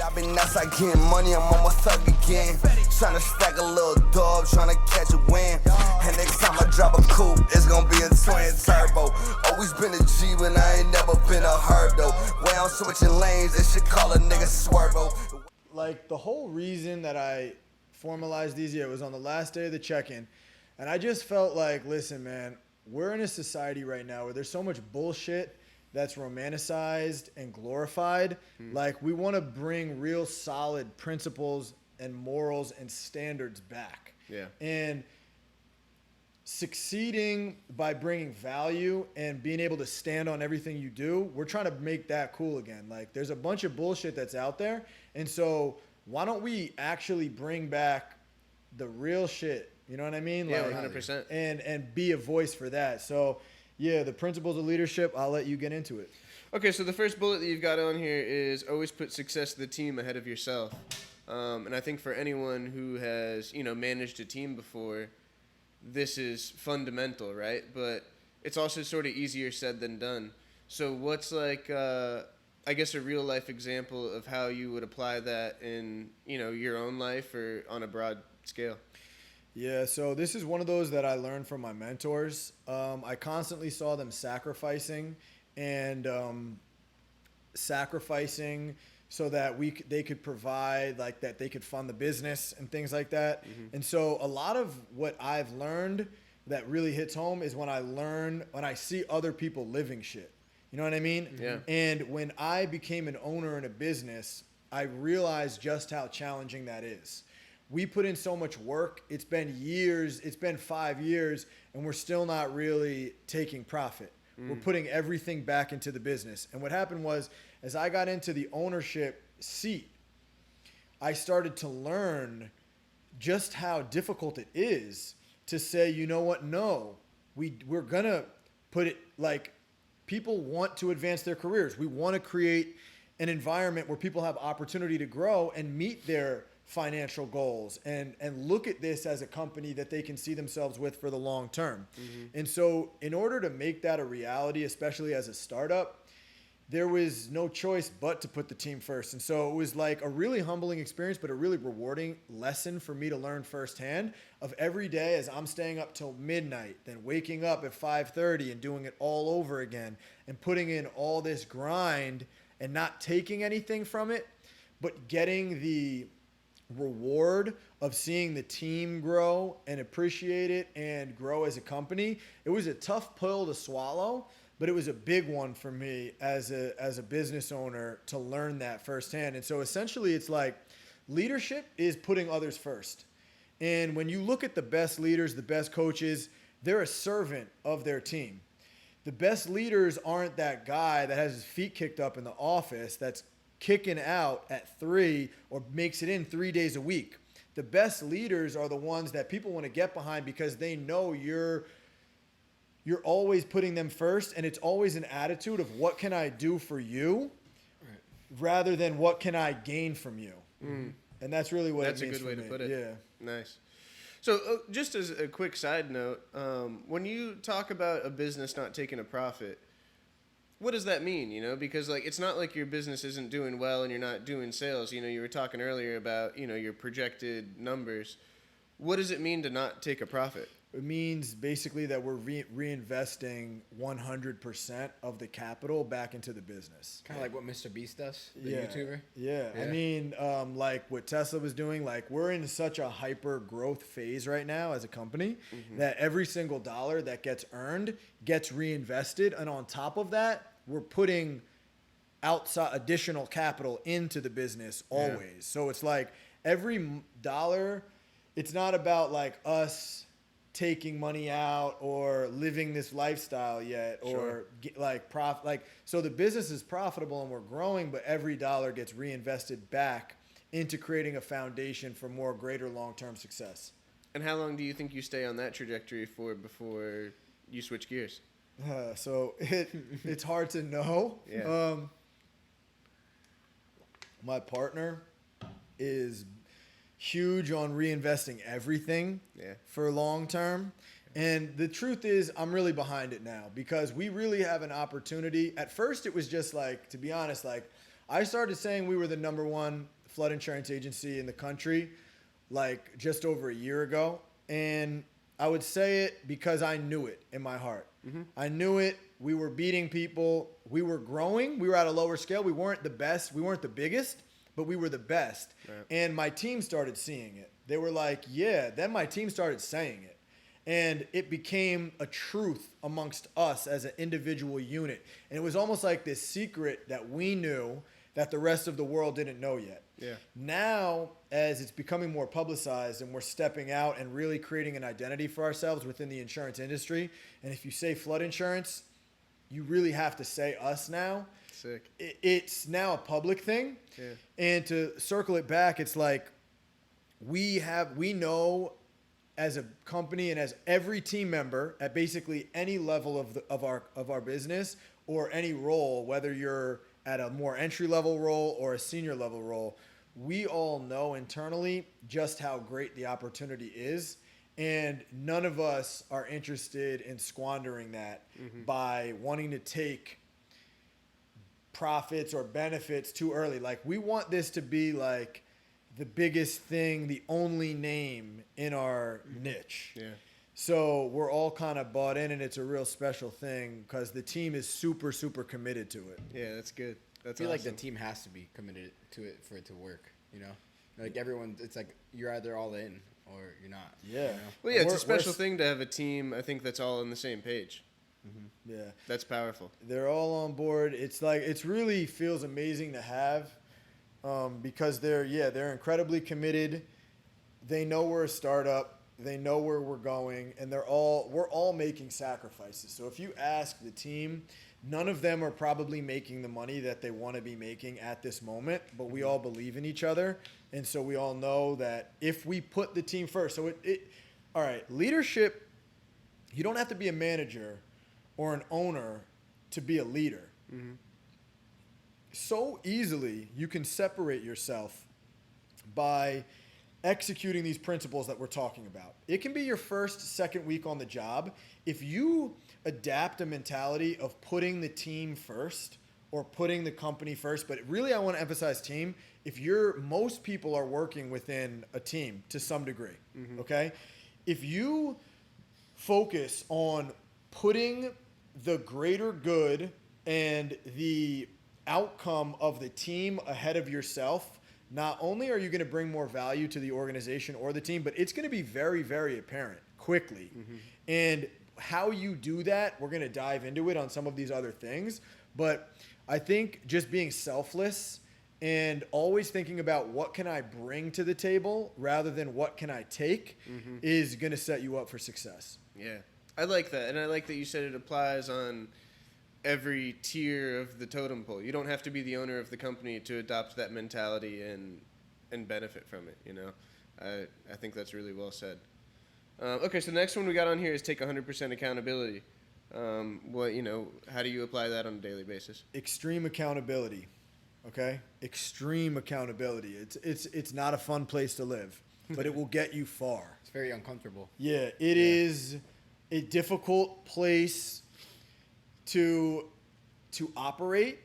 I've been outside getting money, I'm on my thug again. Tryna stack a little dub, tryna catch a win. And next time I drop a coupe, it's gonna be a twin turbo. Always been a G, but I ain't never been a herb though. Way I'm switching lanes, they should call a nigga Swervo. Like, the whole reason that I formalized these, it was on the last day of the check-in. And I just felt like, listen, man, we're in a society right now where there's so much bullshit that's romanticized and glorified. Like, we want to bring real solid principles and morals and standards back. Yeah. And succeeding by bringing value and being able to stand on everything you do, we're trying to make that cool again. Like, there's a bunch of bullshit that's out there. And so why don't we actually bring back the real shit? You know what I mean? Yeah, like, 100%. And be a voice for that. So, yeah, the principles of leadership, I'll let you get into it. Okay, so the first bullet that you've got on here is always put success of the team ahead of yourself. And I think for anyone who has, managed a team before, this is fundamental, right? But it's also sort of easier said than done. So what's like, I guess, a real life example of how you would apply that in, your own life or on a broad scale? Yeah, so this is one of those that I learned from my mentors. I constantly saw them sacrificing so that they could provide, like, that they could fund the business and things like that. Mm-hmm. And so a lot of what I've learned that really hits home is when I see other people living shit. You know what I mean? Yeah. And when I became an owner in a business, I realized just how challenging that is. We put in so much work. It's been years. It's been 5 years, and we're still not really taking profit. We're putting everything back into the business. And what happened was, as I got into the ownership seat, I started to learn just how difficult it is to say, you know what? No, we're going to put it like, people want to advance their careers. We want to create an environment where people have opportunity to grow and meet their financial goals and look at this as a company that they can see themselves with for the long term. Mm-hmm. And so in order to make that a reality, especially as a startup, there was no choice but to put the team first. And so it was like a really humbling experience, but a really rewarding lesson for me to learn firsthand of every day as I'm staying up till midnight, then waking up at 5:30 and doing it all over again and putting in all this grind and not taking anything from it, but getting the reward of seeing the team grow and appreciate it and grow as a company. It was a tough pill to swallow, but it was a big one for me as a business owner to learn that firsthand. And so essentially it's like leadership is putting others first. And when you look at the best leaders, the best coaches, they're a servant of their team. The best leaders aren't that guy that has his feet kicked up in the office that's kicking out at 3 or makes it in 3 days a week. The best leaders are the ones that people want to get behind because they know you're always putting them first, and it's always an attitude of what can I do for you rather than what can I gain from you. And that's really what it means. That's a good way to put it. Yeah. Nice. So just as a quick side note, when you talk about a business not taking a profit, what does that mean? Because like, it's not like your business isn't doing well and you're not doing sales. You were talking earlier about, your projected numbers. What does it mean to not take a profit? It means basically that we're reinvesting 100% of the capital back into the business. Kind of like what Mr. Beast does, the YouTuber. Yeah. I mean, like what Tesla was doing, like we're in such a hyper growth phase right now as a company that every single dollar that gets earned gets reinvested. And on top of that, we're putting outside additional capital into the business always. Yeah. So it's like every dollar, it's not about like us taking money out or living this lifestyle yet or so the business is profitable and we're growing, but every dollar gets reinvested back into creating a foundation for more greater long-term success. And how long do you think you stay on that trajectory for before you switch gears? So it's hard to know. Yeah. My partner is huge on reinvesting everything for long term. And the truth is, I'm really behind it now because we really have an opportunity. At first, it was just like, to be honest, like I started saying we were the number one flood insurance agency in the country like just over a year ago. And I would say it because I knew it in my heart. I knew it. We were beating people. We were growing. We were at a lower scale. We weren't the best. We weren't the biggest, but we were the best. Right. And my team started seeing it. They were like, yeah. Then my team started saying it. And it became a truth amongst us as an individual unit. And it was almost like this secret that we knew that the rest of the world didn't know yet. Yeah. Now, as it's becoming more publicized and we're stepping out and really creating an identity for ourselves within the insurance industry, and if you say flood insurance, you really have to say us now. Sick. It's now a public thing. Yeah. And to circle it back, it's like we know as a company and as every team member at basically any level of our business or any role, whether you're at a more entry-level role or a senior-level role, we all know internally just how great the opportunity is, and none of us are interested in squandering that by wanting to take profits or benefits too early. Like, we want this to be like the biggest thing, the only name in our niche. Yeah. So we're all kind of bought in, and it's a real special thing because the team is super, super committed to it. Yeah, that's good. That's I feel awesome. like the team has to be committed to it for it to work, you know? Like everyone, it's like you're either all in or you're not. Yeah. You know? Well, yeah, it's a special thing to have a team, I think, that's all on the same page. Yeah. That's powerful. They're all on board. It's like, it's really feels amazing to have because they're incredibly committed. They know we're a startup. They know where we're going, and we're all making sacrifices. So if you ask the team, none of them are probably making the money that they want to be making at this moment, but we all believe in each other. And so we all know that if we put the team first, so all right, leadership, you don't have to be a manager or an owner to be a leader. So easily you can separate yourself by executing these principles that we're talking about. It can be your first, second week on the job. If you adapt a mentality of putting the team first or putting the company first, but really I want to emphasize team. If most people are working within a team to some degree, okay? If you focus on putting the greater good and the outcome of the team ahead of yourself, not only are you going to bring more value to the organization or the team, but it's going to be very, very apparent quickly. And how you do that, we're going to dive into it on some of these other things. But I think just being selfless and always thinking about what can I bring to the table rather than what can I take is going to set you up for success. Yeah. I like that. And I like that you said it applies on every tier of the totem pole. You don't have to be the owner of the company to adopt that mentality and benefit from it, you know? I think that's really well said. Okay, so the next one we got on here is take 100% accountability. How do you apply that on a daily basis? Extreme accountability, okay? Extreme accountability. It's not a fun place to live, but it will get you far. It's very uncomfortable. Yeah, it is a difficult place to operate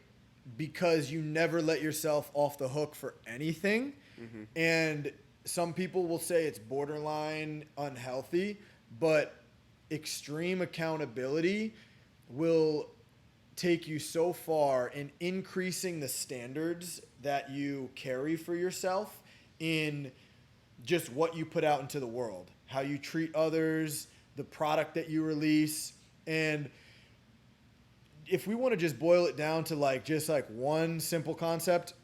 because you never let yourself off the hook for anything. And some people will say it's borderline unhealthy, but extreme accountability will take you so far in increasing the standards that you carry for yourself in just what you put out into the world, how you treat others, the product that you release. And if we want to just boil it down to just one simple concept,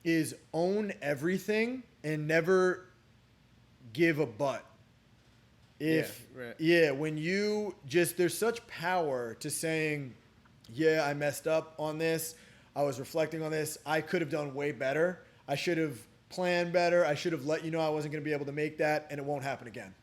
is own everything and never give a but. When you there's such power to saying, yeah, I messed up on this. I was reflecting on this. I could have done way better. I should have planned better. I should have let you know I wasn't going to be able to make that, and it won't happen again.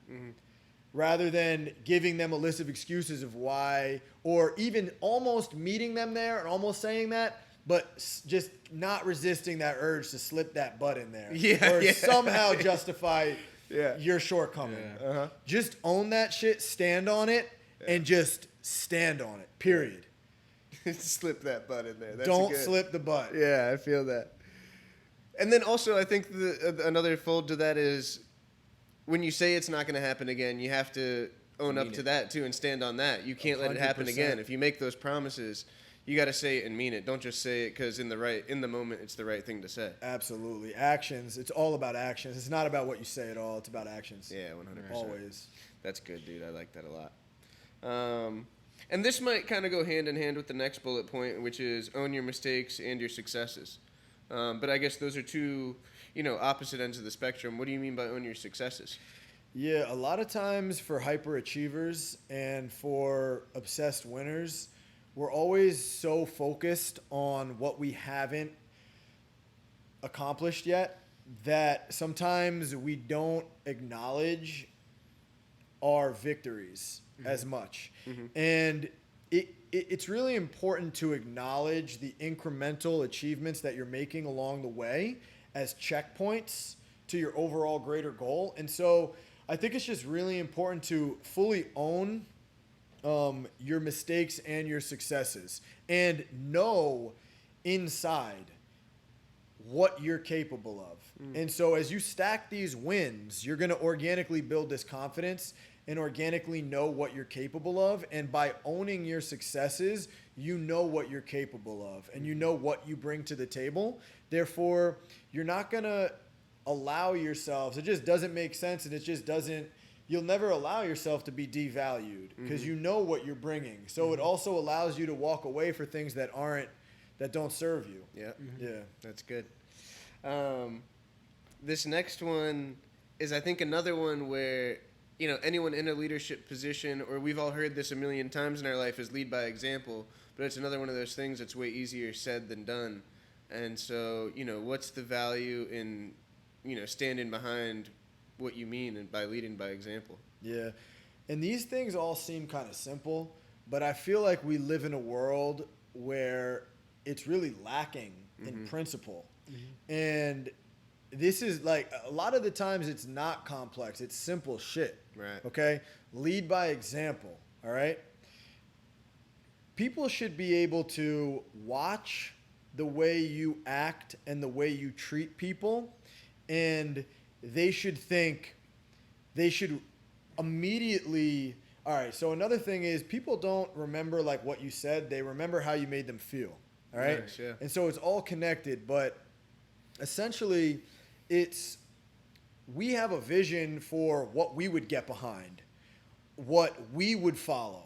Rather than giving them a list of excuses of why, or even almost meeting them there and almost saying that, but just not resisting that urge to slip that butt in there. Or somehow justify your shortcoming. Just own that shit, stand on it, and just stand on it, period. Slip that butt in there. That's Don't good. slip the butt. Yeah, I feel that. And then also, I think another fold to that is when you say it's not going to happen again, you have to own up to that too and stand on that. You can't let it happen 100%. again. If you make those promises, you got to say it and mean it. Don't just say it because in the moment it's the right thing to say. Absolutely. Actions. It's all about actions. It's not about what you say at all. It's about actions. Yeah, 100%. Always. That's good, dude. I like that a lot. And this might kind of go hand in hand with the next bullet point, which is own your mistakes and your successes. But I guess those are two, opposite ends of the spectrum. What do you mean by own your successes? Yeah, a lot of times for hyperachievers and for obsessed winners, we're always so focused on what we haven't accomplished yet that sometimes we don't acknowledge our victories as much. And it's really important to acknowledge the incremental achievements that you're making along the way as checkpoints to your overall greater goal. And so I think it's just really important to fully own your mistakes and your successes and know inside what you're capable of. And so as you stack these wins, you're going to organically build this confidence and organically know what you're capable of. And by owning your successes, you know what you're capable of and you know what you bring to the table. Therefore, you're not going to allow yourselves, it just doesn't make sense, and it just doesn't, you'll never allow yourself to be devalued because you know what you're bringing. So it also allows you to walk away for things that don't serve you. Yeah. Yeah. That's good. This next one is, I think, another one where, anyone in a leadership position, or we've all heard this a million times in our life, is lead by example. But it's another one of those things that's way easier said than done. And so, what's the value in, standing behind what you mean and by leading by example? Yeah. And these things all seem kind of simple, but I feel like we live in a world where it's really lacking in principle. And this is like, a lot of the times it's not complex. It's simple shit. Right. Okay? Lead by example. All right? People should be able to watch the way you act and the way you treat people, and they should immediately, all right, so another thing is people don't remember like what you said, they remember how you made them feel. All right? Nice, yeah. And so it's all connected, but essentially we have a vision for what we would get behind, what we would follow,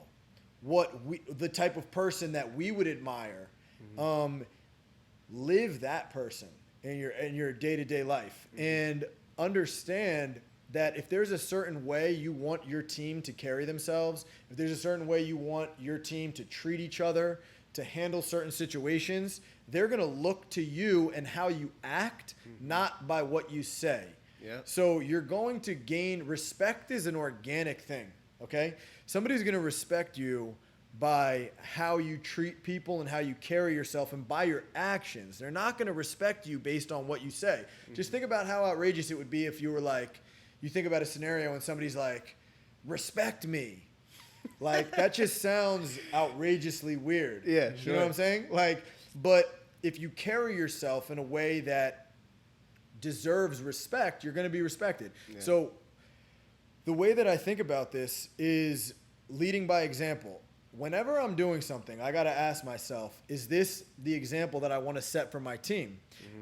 the type of person that we would admire. Live that person in your day-to-day life and understand that if there's a certain way you want your team to carry themselves, if there's a certain way you want your team to treat each other, to handle certain situations, they're going to look to you and how you act, not by what you say. Yeah. So you're going to gain respect is an organic thing, okay? Somebody's going to respect you by how you treat people and how you carry yourself and by your actions. They're not going to respect you based on what you say. Just think about how outrageous it would be if you were like, you think about a scenario and somebody's like, respect me. Like, that just sounds outrageously weird. Yeah, sure. You know what I'm saying? Like, but if you carry yourself in a way that deserves respect, you're going to be respected. Yeah. So the way that I think about this is leading by example. Whenever I'm doing something, I got to ask myself, is this the example that I want to set for my team?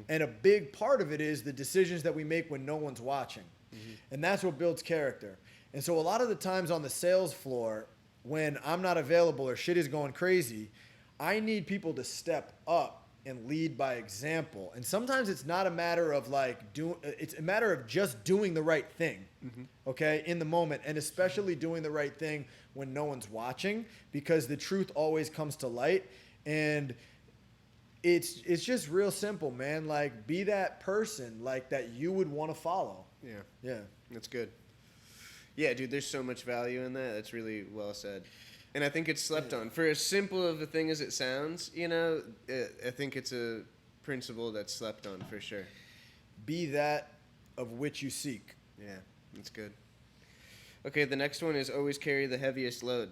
And a big part of it is the decisions that we make when no one's watching. And that's what builds character. And so a lot of the times on the sales floor, when I'm not available or shit is going crazy, I need people to step up and lead by example. And sometimes it's not a matter of it's a matter of just doing the right thing, okay, in the moment, and especially doing the right thing when no one's watching, because the truth always comes to light. And it's just real simple, man. Like, be that person like that you would want to follow. Yeah. That's good. Yeah, dude, there's so much value in that. That's really well said. And I think it's slept on. For as simple of a thing as it sounds, I think it's a principle that's slept on for sure. Be that of which you seek. Yeah, that's good. Okay, the next one is always carry the heaviest load.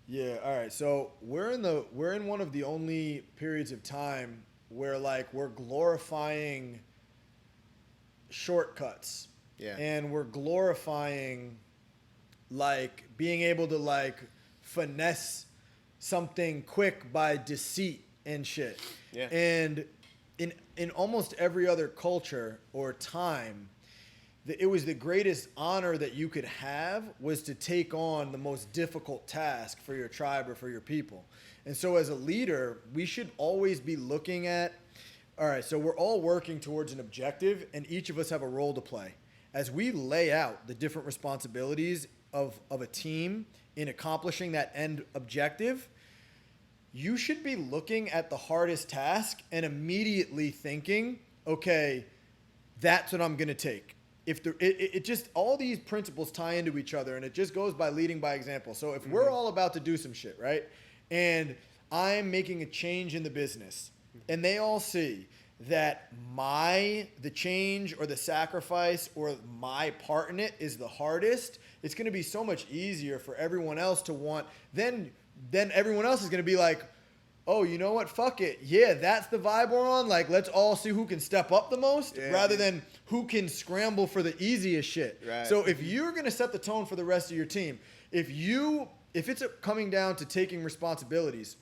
Yeah, all right. So we're in one of the only periods of time where we're glorifying shortcuts. Yeah. And we're glorifying like being able to like finesse something quick by deceit and shit. Yeah. And in almost every other culture or time, it was the greatest honor that you could have was to take on the most difficult task for your tribe or for your people. And so as a leader, we should always be looking at, all right, so we're all working towards an objective and each of us have a role to play. As we lay out the different responsibilities of a team in accomplishing that end objective, you should be looking at the hardest task and immediately thinking, okay, that's what I'm going to take. It just, all these principles tie into each other, and it just goes by leading by example. So if we're all about to do some shit, right, and I'm making a change in the business, and they all see that the change or the sacrifice or my part in it is the hardest, it's going to be so much easier for everyone else to want, then everyone else is going to be like, oh, you know what? Fuck it. Yeah, that's the vibe we're on. Like, let's all see who can step up the most rather than who can scramble for the easiest shit. Right. So if you're going to set the tone for the rest of your team, if it's coming down to taking responsibilities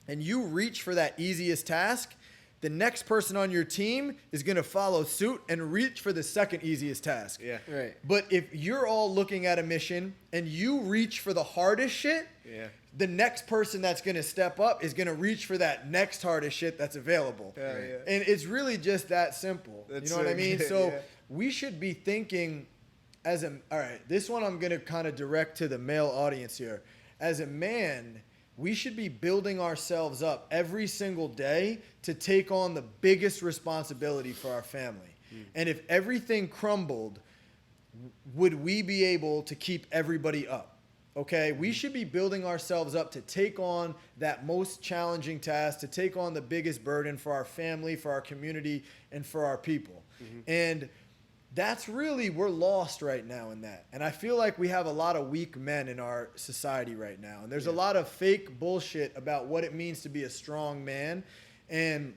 and you reach for that easiest task, the next person on your team is going to follow suit and reach for the second easiest task. Yeah. Right. But if you're all looking at a mission and you reach for the hardest shit, the next person that's going to step up is going to reach for that next hardest shit that's available. Yeah. And it's really just that simple. That's you know what I so mean? good, So yeah. we should be thinking all right, this one I'm going to kind of direct to the male audience here. As a man, we should be building ourselves up every single day to take on the biggest responsibility for our family. And if everything crumbled, would we be able to keep everybody up? Okay, we should be building ourselves up to take on that most challenging task, to take on the biggest burden for our family, for our community, and for our people. And that's really, we're lost right now in that. And I feel like we have a lot of weak men in our society right now. And there's a lot of fake bullshit about what it means to be a strong man. And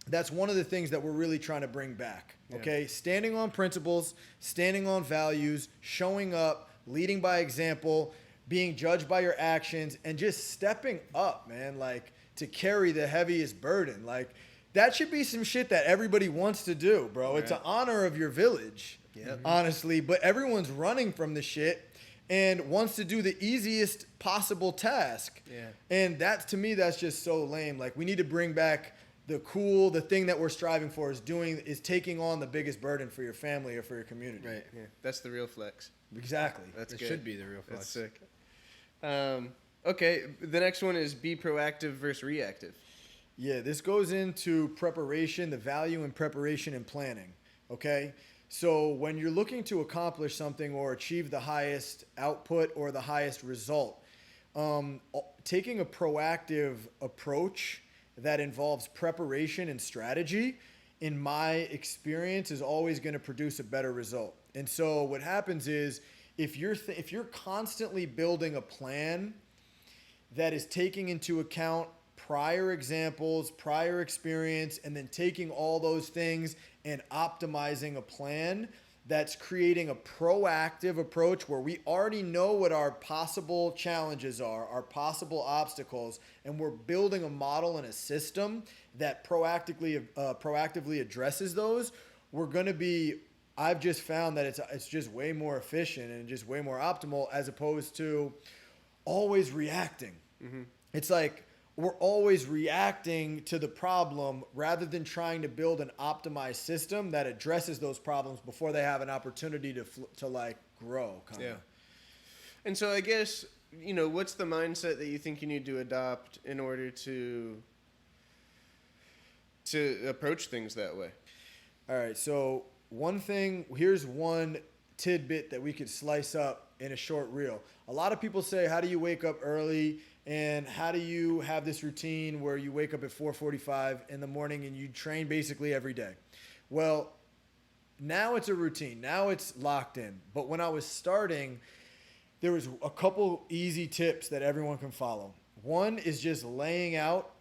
that's one of the things that we're really trying to bring back. Okay, standing on principles, standing on values, showing up, leading by example, being judged by your actions, and just stepping up, man, like to carry the heaviest burden. Like that should be some shit that everybody wants to do, bro. Right. It's an honor of your village, honestly, but everyone's running from the shit and wants to do the easiest possible task. And that's, to me, that's just so lame. Like we need to bring back the thing that we're striving for is taking on the biggest burden for your family or for your community. Right. Yeah. That's the real flex. Exactly. That should be the real flex. That's sick. Okay, the next one is be proactive versus reactive. Yeah, this goes into preparation, the value in preparation and planning. Okay, so when you're looking to accomplish something or achieve the highest output or the highest result, taking a proactive approach that involves preparation and strategy, in my experience, is always going to produce a better result. And so what happens is, if you're constantly building a plan that is taking into account prior examples, prior experience, and then taking all those things and optimizing a plan that's creating a proactive approach where we already know what our possible challenges are, our possible obstacles, and we're building a model and a system that proactively addresses those, we're going to be, I've just found that it's just way more efficient and just way more optimal as opposed to always reacting. It's like we're always reacting to the problem rather than trying to build an optimized system that addresses those problems before they have an opportunity to like grow. Kinda. And so I guess, what's the mindset that you think you need to adopt in order to approach things that way? All right, so here's one tidbit that we could slice up in a short reel. A lot of people say, how do you wake up early and how do you have this routine where you wake up at 4:45 in the morning and you train basically every day? Well, now it's a routine. Now it's locked in. But when I was starting, there was a couple easy tips that everyone can follow. One is just laying out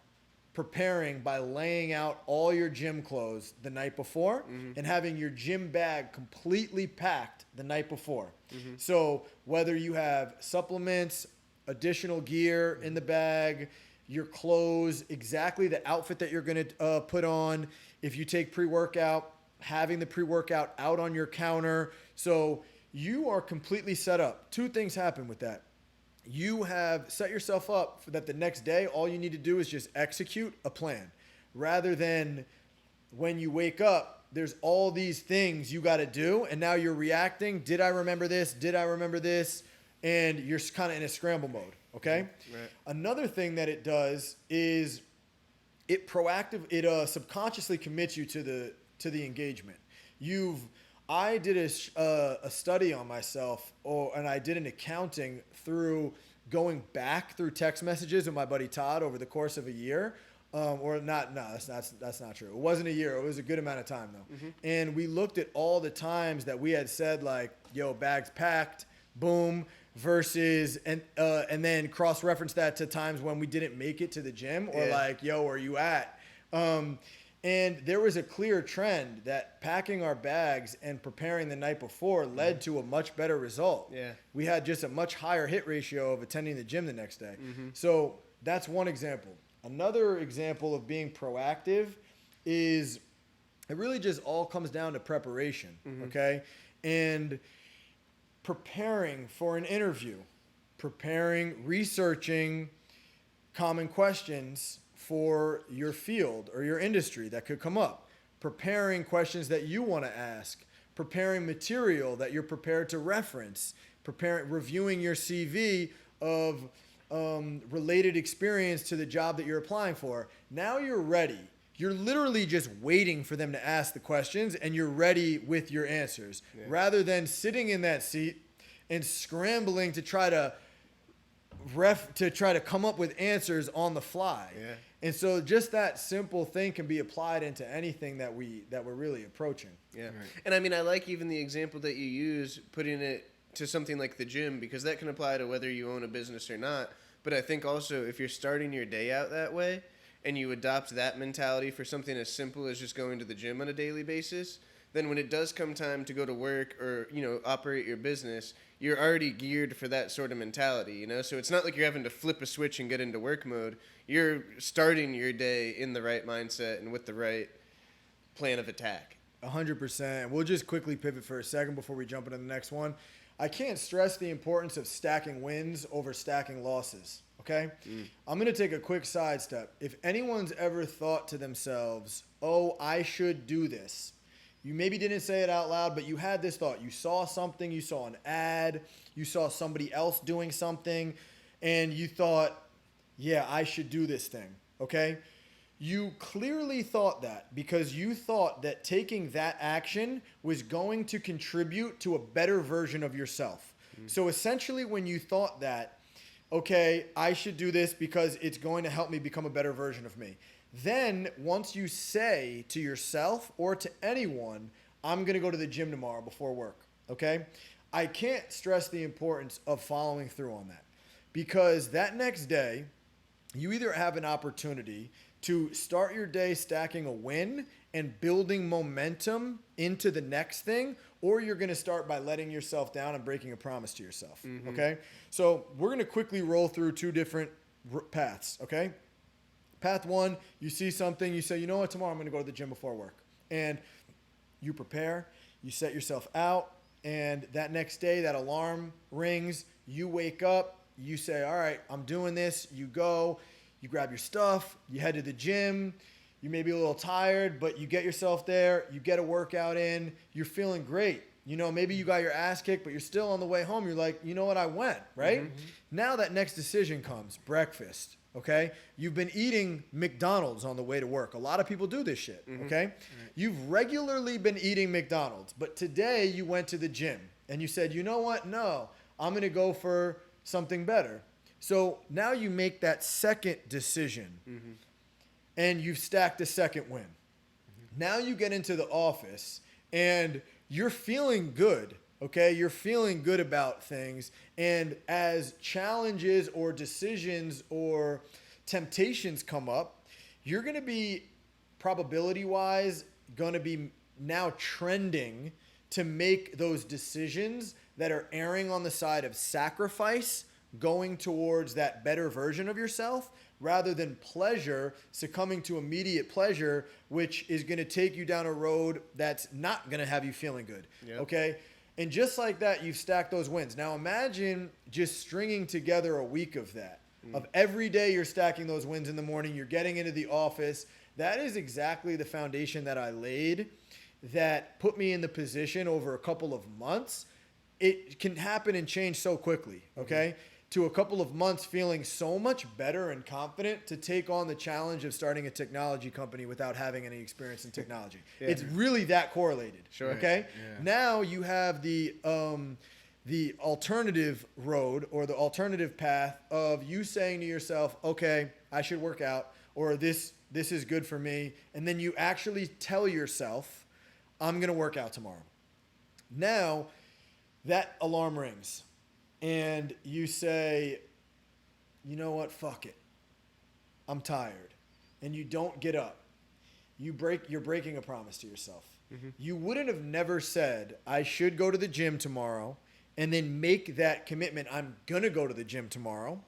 preparing by laying out all your gym clothes the night before and having your gym bag completely packed the night before. So whether you have supplements, additional gear in the bag, your clothes, exactly the outfit that you're going to put on. If you take pre-workout, having the pre-workout out on your counter. So you are completely set up. Two things happen with that. You have set yourself up for that the next day, all you need to do is just execute a plan. Rather than when you wake up, there's all these things you got to do, and now you're reacting. Did I remember this? Did I remember this? And you're kind of in a scramble mode, okay? Right. Another thing that it does is it subconsciously commits you to the engagement. I did a study on myself, and I did an accounting through going back through text messages with my buddy Todd over the course of a year. That's not true. It wasn't a year. It was a good amount of time though. And we looked at all the times that we had said like, yo, bags packed, boom, versus, and then cross-reference that to times when we didn't make it to the gym or like, yo, where you at? And there was a clear trend that packing our bags and preparing the night before led to a much better result. Yeah. We had just a much higher hit ratio of attending the gym the next day. So that's one example. Another example of being proactive is it really just all comes down to preparation, okay? And preparing for an interview, researching common questions for your field or your industry that could come up, preparing questions that you want to ask, preparing material that you're prepared to reference, reviewing your CV of related experience to the job that you're applying for. Now you're ready. You're literally just waiting for them to ask the questions and you're ready with your answers rather than sitting in that seat and scrambling to try to come up with answers on the fly. Yeah. And so just that simple thing can be applied into anything that we're really approaching. Yeah. Right. And I mean, I like even the example that you use, putting it to something like the gym, because that can apply to whether you own a business or not. But I think also if you're starting your day out that way and you adopt that mentality for something as simple as just going to the gym on a daily basis, then when it does come time to go to work or, operate your business, you're already geared for that sort of mentality, So it's not like you're having to flip a switch and get into work mode. You're starting your day in the right mindset and with the right plan of attack. 100%. We'll just quickly pivot for a second before we jump into the next one. I can't stress the importance of stacking wins over stacking losses, okay? I'm going to take a quick sidestep. If anyone's ever thought to themselves, oh, I should do this. You maybe didn't say it out loud, but you had this thought. You saw something, you saw an ad, you saw somebody else doing something, and you thought, yeah, I should do this thing, okay? You clearly thought that because you thought that taking that action was going to contribute to a better version of yourself. So essentially when you thought that, okay, I should do this because it's going to help me become a better version of me. Then once you say to yourself or to anyone, I'm going to go to the gym tomorrow before work, okay? I can't stress the importance of following through on that because that next day, you either have an opportunity to start your day stacking a win and building momentum into the next thing, or you're going to start by letting yourself down and breaking a promise to yourself, okay? So we're going to quickly roll through two different paths, okay? Path one, you see something, you say, you know what, tomorrow I'm going to go to the gym before work. And you prepare, you set yourself out, and that next day, that alarm rings, you wake up, you say, all right, I'm doing this, you go, you grab your stuff, you head to the gym, you may be a little tired, but you get yourself there, you get a workout in, you're feeling great. Maybe you got your ass kicked, but you're still on the way home, you're like, you know what, I went, right? Now that next decision comes, breakfast. Okay? You've been eating McDonald's on the way to work. A lot of people do this shit, okay? You've regularly been eating McDonald's, but today you went to the gym and you said, you know what? No, I'm going to go for something better. So now you make that second decision and you've stacked a second win. Now you get into the office and you're feeling good. Okay, you're feeling good about things, and as challenges or decisions or temptations come up, you're going to be probability-wise going to be now trending to make those decisions that are erring on the side of sacrifice, going towards that better version of yourself, rather than pleasure, succumbing to immediate pleasure, which is going to take you down a road that's not going to have you feeling good. Yep. Okay? And just like that, you've stacked those wins. Now imagine just stringing together a week of that. Of every day you're stacking those wins in the morning, you're getting into the office. That is exactly the foundation that I laid that put me in the position over a couple of months. It can happen and change so quickly, okay? To a couple of months feeling so much better and confident to take on the challenge of starting a technology company without having any experience in technology. Yeah. It's really that correlated, Sure. okay? Yeah. Now you have the alternative road or the alternative path of you saying to yourself, okay, I should work out, or this is good for me. And then you actually tell yourself, I'm going to work out tomorrow. Now that alarm rings and you say, you know what? Fuck it. I'm tired. And you don't get up. You're breaking a promise to yourself. You wouldn't have never said, I should go to the gym tomorrow, and then make that commitment, I'm going to go to the gym tomorrow,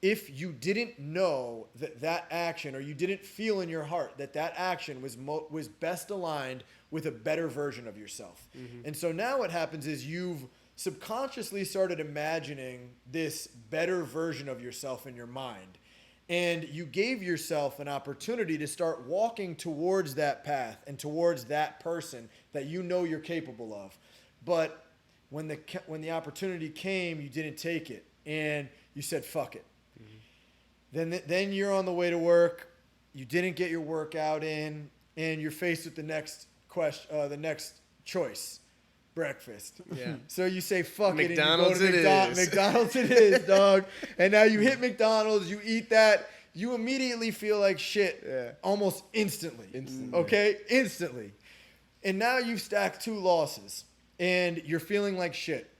if you didn't know that action, or you didn't feel in your heart that action was best aligned with a better version of yourself. And so now what happens is you've subconsciously started imagining this better version of yourself in your mind. And you gave yourself an opportunity to start walking towards that path and towards that person that you know you're capable of. But when the opportunity came, you didn't take it, and you said, fuck it. Then you're on the way to work. You didn't get your workout in, and you're faced with the next choice, breakfast. Yeah. So you say fuck McDonald's it, and you go to it is. McDonald's it is, dog. And now you hit McDonald's, you eat that, you immediately feel like shit, Yeah. almost instantly. Instantly. Okay, instantly. And now you've stacked 2 losses, and you're feeling like shit.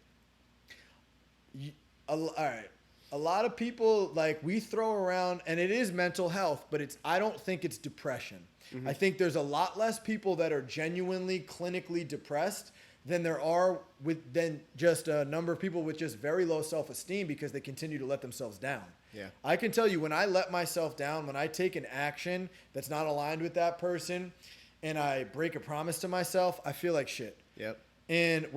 All right. A lot of people, like, we throw around, and it is mental health, but I don't think it's depression. I think there's a lot less people that are genuinely clinically depressed than there are than just a number of people with just very low self-esteem because they continue to let themselves down. Yeah. I can tell you, when I let myself down, when I take an action that's not aligned with that person, and I break a promise to myself, I feel like shit. Yep. And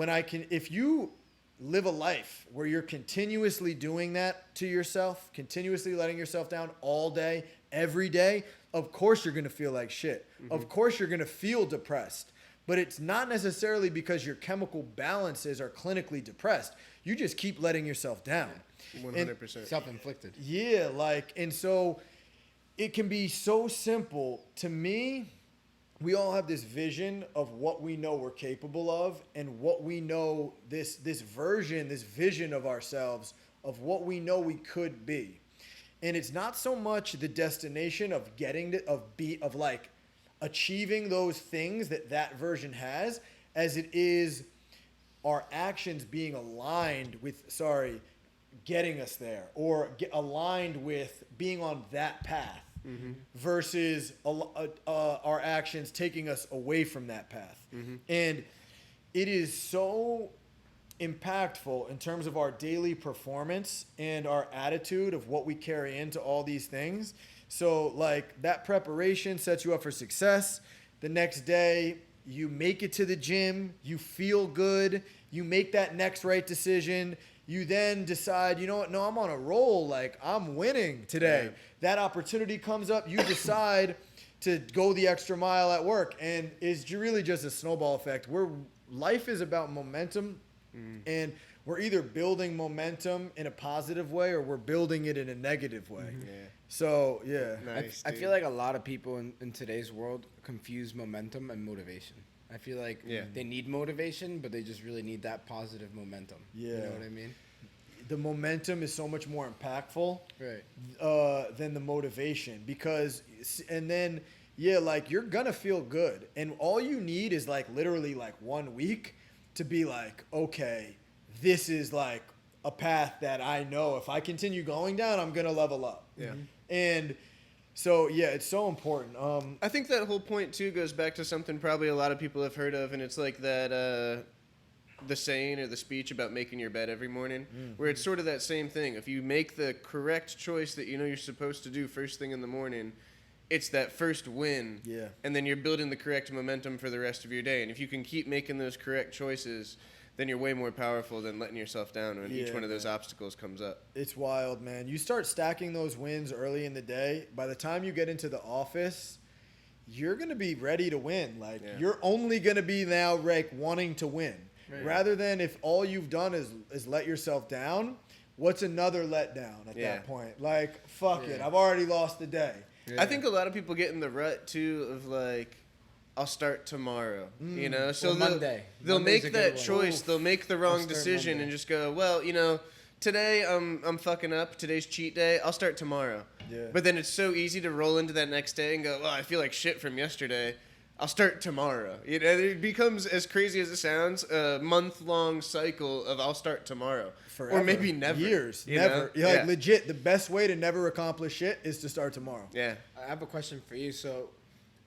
if you live a life where you're continuously doing that to yourself, continuously letting yourself down all day, every day, of course you're going to feel like shit. Of course you're going to feel depressed. But it's not necessarily because your chemical balances are clinically depressed. You just keep letting yourself down. 100%. Self-inflicted. Yeah, and so it can be so simple. To me, we all have this vision of what we know we're capable of, and what we know, this vision of ourselves, of what we know we could be. And it's not so much the destination of achieving those things that version has, as it is our actions being aligned with, getting us there, or aligned with being on that path. Versus our actions taking us away from that path. And it is so impactful in terms of our daily performance and our attitude of what we carry into all these things. So, like, that preparation sets you up for success. The next day, you make it to the gym, you feel good, you make that next right decision. You then decide, you know what, no, I'm on a roll, like, I'm winning today. Yeah. That opportunity comes up, you decide to go the extra mile at work, and it's really just a snowball effect. Life is about momentum, and we're either building momentum in a positive way, or we're building it in a negative way. Yeah. So, yeah. Nice. I dude. feel like a lot of people in today's world confuse momentum and motivation. I feel like they need motivation, but they just really need that positive momentum. Yeah. You know what I mean? The momentum is so much more impactful Right. than the motivation, because, and then, like, you're gonna feel good, and all you need is, like, literally, like, 1 week to be like, okay, this is, like, a path that I know if I continue going down, I'm gonna level up. Yeah. And So yeah, it's so important. I think that whole point too goes back to something probably a lot of people have heard of, and it's like that the saying or the speech about making your bed every morning, where it's sort of that same thing. If you make the correct choice that you know you're supposed to do first thing in the morning, it's that first win. Yeah. And then you're building the correct momentum for the rest of your day. And if you can keep making those correct choices, then you're way more powerful than letting yourself down when each one of those obstacles comes up. It's wild, man. You start stacking those wins early in the day. By the time you get into the office, you're going to be ready to win. Like, you're only going to be now, wanting to win. Right. Rather than if all you've done is let yourself down, what's another letdown at that point? Like, fuck it. I've already lost the day. Yeah. I think a lot of people get in the rut, too, of like, I'll start tomorrow, you know? So they'll make that choice. They'll make the wrong decision Monday. And just go, well, you know, today I'm fucking up. Today's cheat day. I'll start tomorrow. Yeah. But then it's so easy to roll into that next day and go, well, I feel like shit from yesterday. I'll start tomorrow. You know, it becomes, as crazy as it sounds, a month-long cycle of I'll start tomorrow. Forever. Or maybe never. Years. Never. Like, legit, the best way to never accomplish shit is to start tomorrow. Yeah. I have a question for you. So,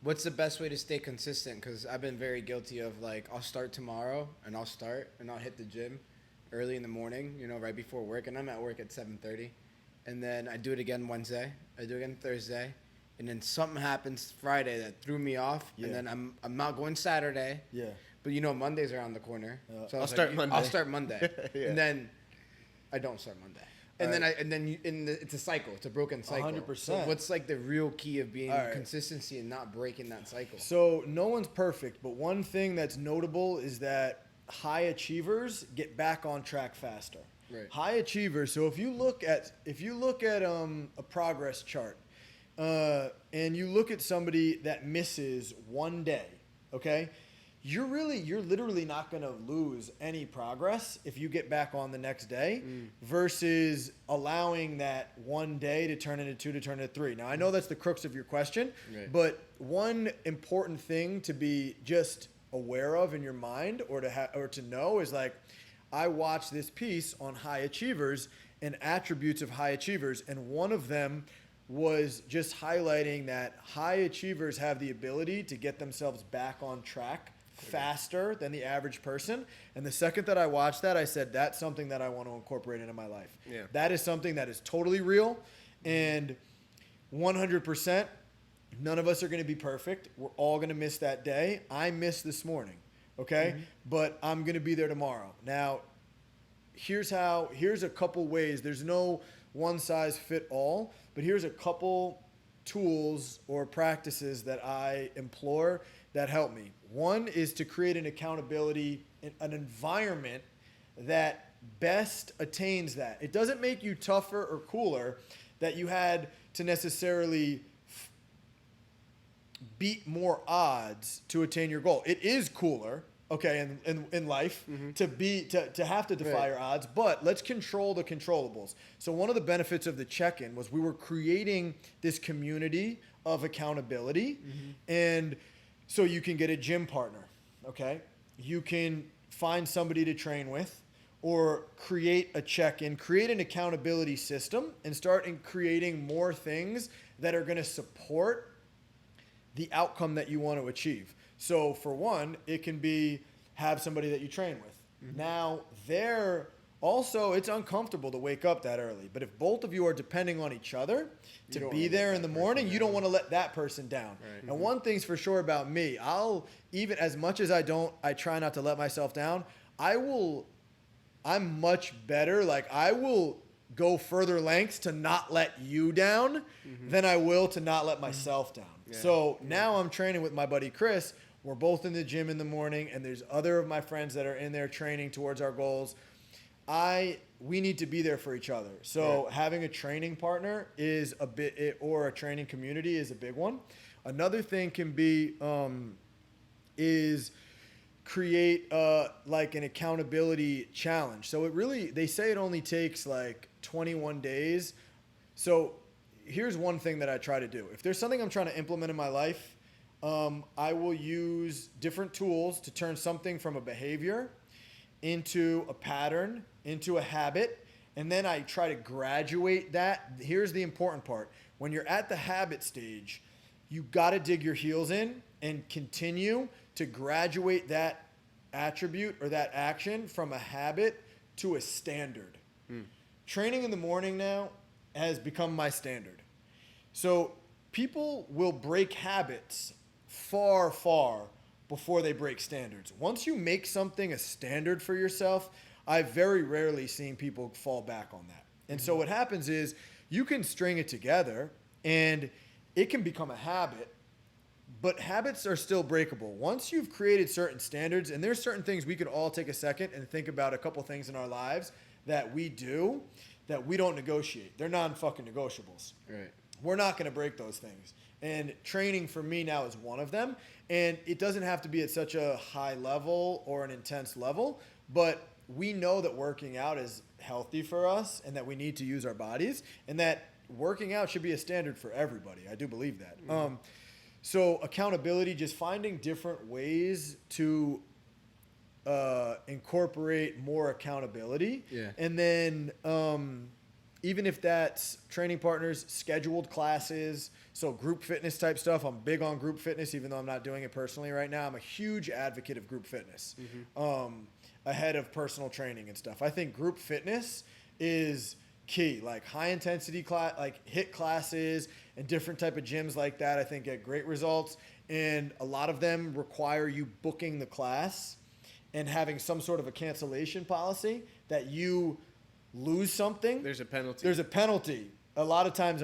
what's the best way to stay consistent? Because I've been very guilty of, like, I'll start tomorrow, and I'll hit the gym early in the morning, you know, right before work. And I'm at work at 7:30. And then I do it again Wednesday. I do it again Thursday. And then something happens Friday that threw me off. Yeah. And then I'm not going Saturday. Yeah. But, you know, Monday's around the corner. So I'll start Monday. Yeah. And then I don't start Monday. And it's a cycle. It's a broken cycle. 100%. So what's like the real key of being consistency and not breaking that cycle? So no one's perfect, but one thing that's notable is that high achievers get back on track faster. Right. High achievers. So if you look at a progress chart, and you look at somebody that misses one day, okay? You're literally not going to lose any progress if you get back on the next day versus allowing that one day to turn into 2 to turn into 3. Now, I know that's the crux of your question, but one important thing to be just aware of in your mind or to know is, like, I watched this piece on high achievers and attributes of high achievers, and one of them was just highlighting that high achievers have the ability to get themselves back on track faster than the average person. And the second that I watched that, I said, that's something that I want to incorporate into my life. Yeah. That is something that is totally real, and 100%, none of us are going to be perfect. We're all going to miss that day. I missed this morning, okay? Mm-hmm. But I'm going to be there tomorrow. Now, here's a couple ways. There's no one size fit all, but here's a couple tools or practices that I implore that help me. One is to create an accountability, an environment that best attains that. It doesn't make you tougher or cooler that you had to necessarily beat more odds to attain your goal. It is cooler, okay, in life, to have to defy your odds, but let's control the controllables. So one of the benefits of the check-in was we were creating this community of accountability, and so you can get a gym partner, okay? You can find somebody to train with, or create a check-in, create an accountability system, and start creating more things that are going to support the outcome that you want to achieve. So for one, it can be have somebody that you train with. Now, it's uncomfortable to wake up that early, but if both of you are depending on each other to be there in the morning, you don't want to let that person down. Right. And one thing's for sure about me, even as much as I try not to let myself down, I'm much better. Like, I will go further lengths to not let you down than I will to not let myself down. Yeah. So now I'm training with my buddy Chris. We're both in the gym in the morning, and there's other of my friends that are in there training towards our goals. We need to be there for each other. So having a training partner or a training community is a big one. Another thing can be is create like an accountability challenge. So they say it only takes like 21 days. So here's one thing that I try to do. If there's something I'm trying to implement in my life, I will use different tools to turn something from a behavior into a pattern, into a habit, and then I try to graduate that. Here's the important part. When you're at the habit stage, you got to dig your heels in and continue to graduate that attribute or that action from a habit to a standard. Training in the morning now has become my standard. So people will break habits far, far before they break standards. Once you make something a standard for yourself, I've very rarely seen people fall back on that. And so what happens is you can string it together and it can become a habit, but habits are still breakable. Once you've created certain standards, and there's certain things we could all take a second and think about a couple things in our lives that we do that we don't negotiate. They're non-fucking negotiables. Right. We're not going to break those things. And training for me now is one of them. And it doesn't have to be at such a high level or an intense level, but we know that working out is healthy for us and that we need to use our bodies and that working out should be a standard for everybody. I do believe that. So accountability, just finding different ways to incorporate more accountability. Yeah. And then even if that's training partners, scheduled classes, so group fitness type stuff. I'm big on group fitness, even though I'm not doing it personally right now. I'm a huge advocate of group fitness ahead of personal training and stuff. I think group fitness is key, like high intensity class, like HIIT classes and different type of gyms like that. I think get great results, and a lot of them require you booking the class and having some sort of a cancellation policy that you lose something. There's a penalty. There's a penalty. A lot of times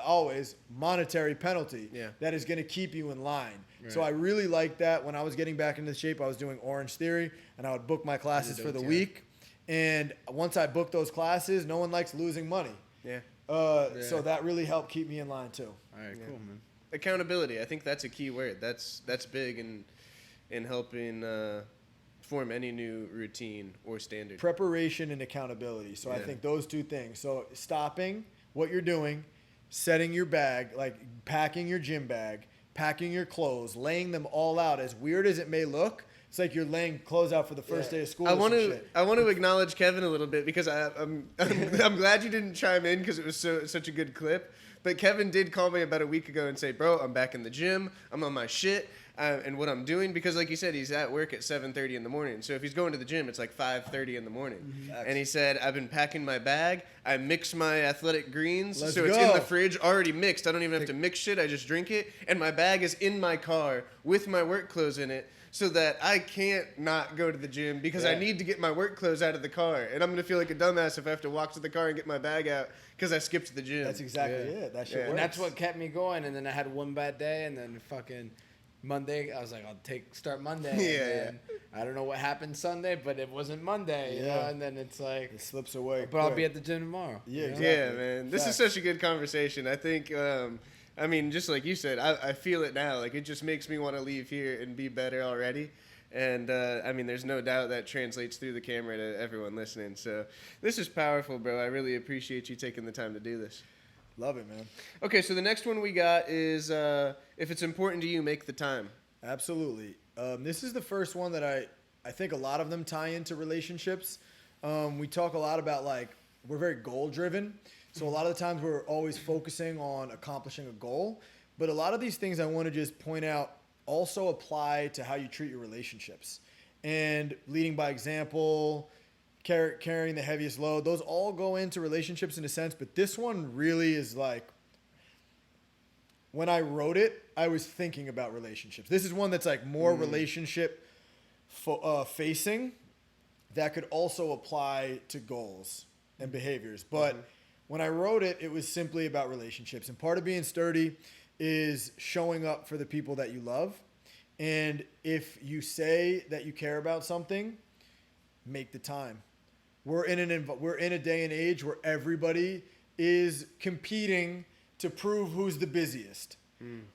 always monetary penalty that is going to keep you in line. Right. So I really like that. When I was getting back into shape, I was doing Orange Theory, and I would book my classes for the week. And once I booked those classes, no one likes losing money. Yeah. So that really helped keep me in line too. All right, cool, man. Accountability. I think that's a key word. That's big in helping form any new routine or standard. Preparation and accountability. So I think those two things. So stopping what you're doing, setting your bag, like packing your gym bag, packing your clothes, laying them all out. As weird as it may look, it's like you're laying clothes out for the first day of school. I want to acknowledge Kevin a little bit because I'm glad you didn't chime in because it was such a good clip. But Kevin did call me about a week ago and say, "Bro, I'm back in the gym. I'm on my shit." And what I'm doing, because like you said, he's at work at 7:30 in the morning. So if he's going to the gym, it's like 5:30 in the morning. Mm-hmm. And he said, I've been packing my bag. I mix my athletic greens. It's in the fridge, already mixed. I don't even have to mix shit. I just drink it. And my bag is in my car with my work clothes in it so that I can't not go to the gym because I need to get my work clothes out of the car. And I'm going to feel like a dumbass if I have to walk to the car and get my bag out because I skipped the gym. That's exactly it. That shit works. And that's what kept me going. And then I had one bad day, and then fucking Monday, I was like, I'll start Monday. I don't know what happened Sunday, but it wasn't Monday, you know? And then it's like, it slips away. But I'll be at the gym tomorrow. Yeah, exactly. Yeah, man. This is such a good conversation. I think, I mean, just like you said, I feel it now. Like, it just makes me want to leave here and be better already. And, I mean, there's no doubt that translates through the camera to everyone listening. So this is powerful, bro. I really appreciate you taking the time to do this. Love it, man. Okay, so the next one we got is if it's important to you, make the time. Absolutely. This is the first one that I think a lot of them tie into relationships. We talk a lot about, like, we're very goal-driven. So a lot of the times we're always focusing on accomplishing a goal. But a lot of these things I want to just point out also apply to how you treat your relationships. And leading by example, carrying the heaviest load, those all go into relationships in a sense, but this one really is like, when I wrote it, I was thinking about relationships. This is one that's like more relationship facing that could also apply to goals and behaviors. But when I wrote it, it was simply about relationships. And part of being sturdy is showing up for the people that you love. And if you say that you care about something, make the time. We're in a day and age where everybody is competing to prove who's the busiest.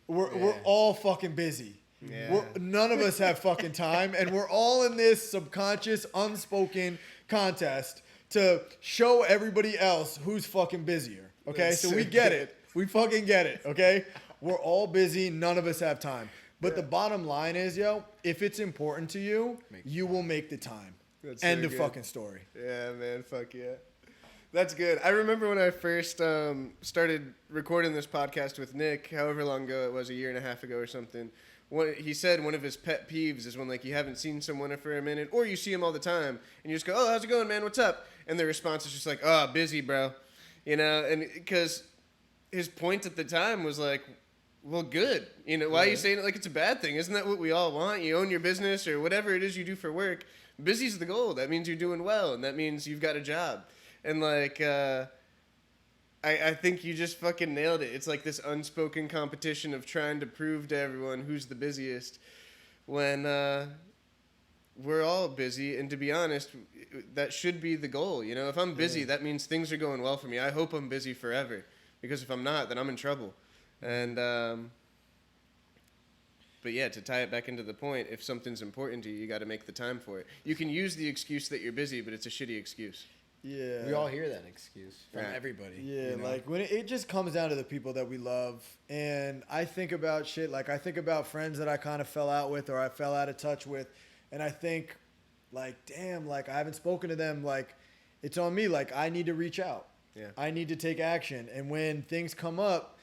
We're all fucking busy. Yeah. None of us have fucking time, and we're all in this subconscious, unspoken contest to show everybody else who's fucking busier. Okay, so we get it. We fucking get it. Okay, we're all busy. None of us have time. But the bottom line is, if it's important to you, you will make the time. End of fucking story. Yeah, man. Fuck yeah. That's good. I remember when I first started recording this podcast with Nick, however long ago it was, a year and a half ago or something. He said one of his pet peeves is when like you haven't seen someone for a minute, or you see him all the time, and you just go, "Oh, how's it going, man? What's up?" And the response is just like, "Oh, busy, bro," and because his point at the time was like, "Well, good. Why are you saying it like it's a bad thing? Isn't that what we all want? You own your business or whatever it is you do for work. Busy's the goal. That means you're doing well, and that means you've got a job." And like, I think you just fucking nailed it. It's like this unspoken competition of trying to prove to everyone who's the busiest when we're all busy. And to be honest, that should be the goal. If I'm busy, that means things are going well for me. I hope I'm busy forever, because if I'm not, then I'm in trouble. And, but yeah, to tie it back into the point, if something's important to you, you got to make the time for it. You can use the excuse that you're busy, but it's a shitty excuse. Yeah. We all hear that excuse from Right. everybody. Yeah, like when it just comes down to the people that we love. And I think about shit, like I think about friends that I kind of fell out with or I fell out of touch with. And I think, like, damn, like I haven't spoken to them. Like, it's on me. Like, I need to reach out. Yeah. I need to take action. And when things come up,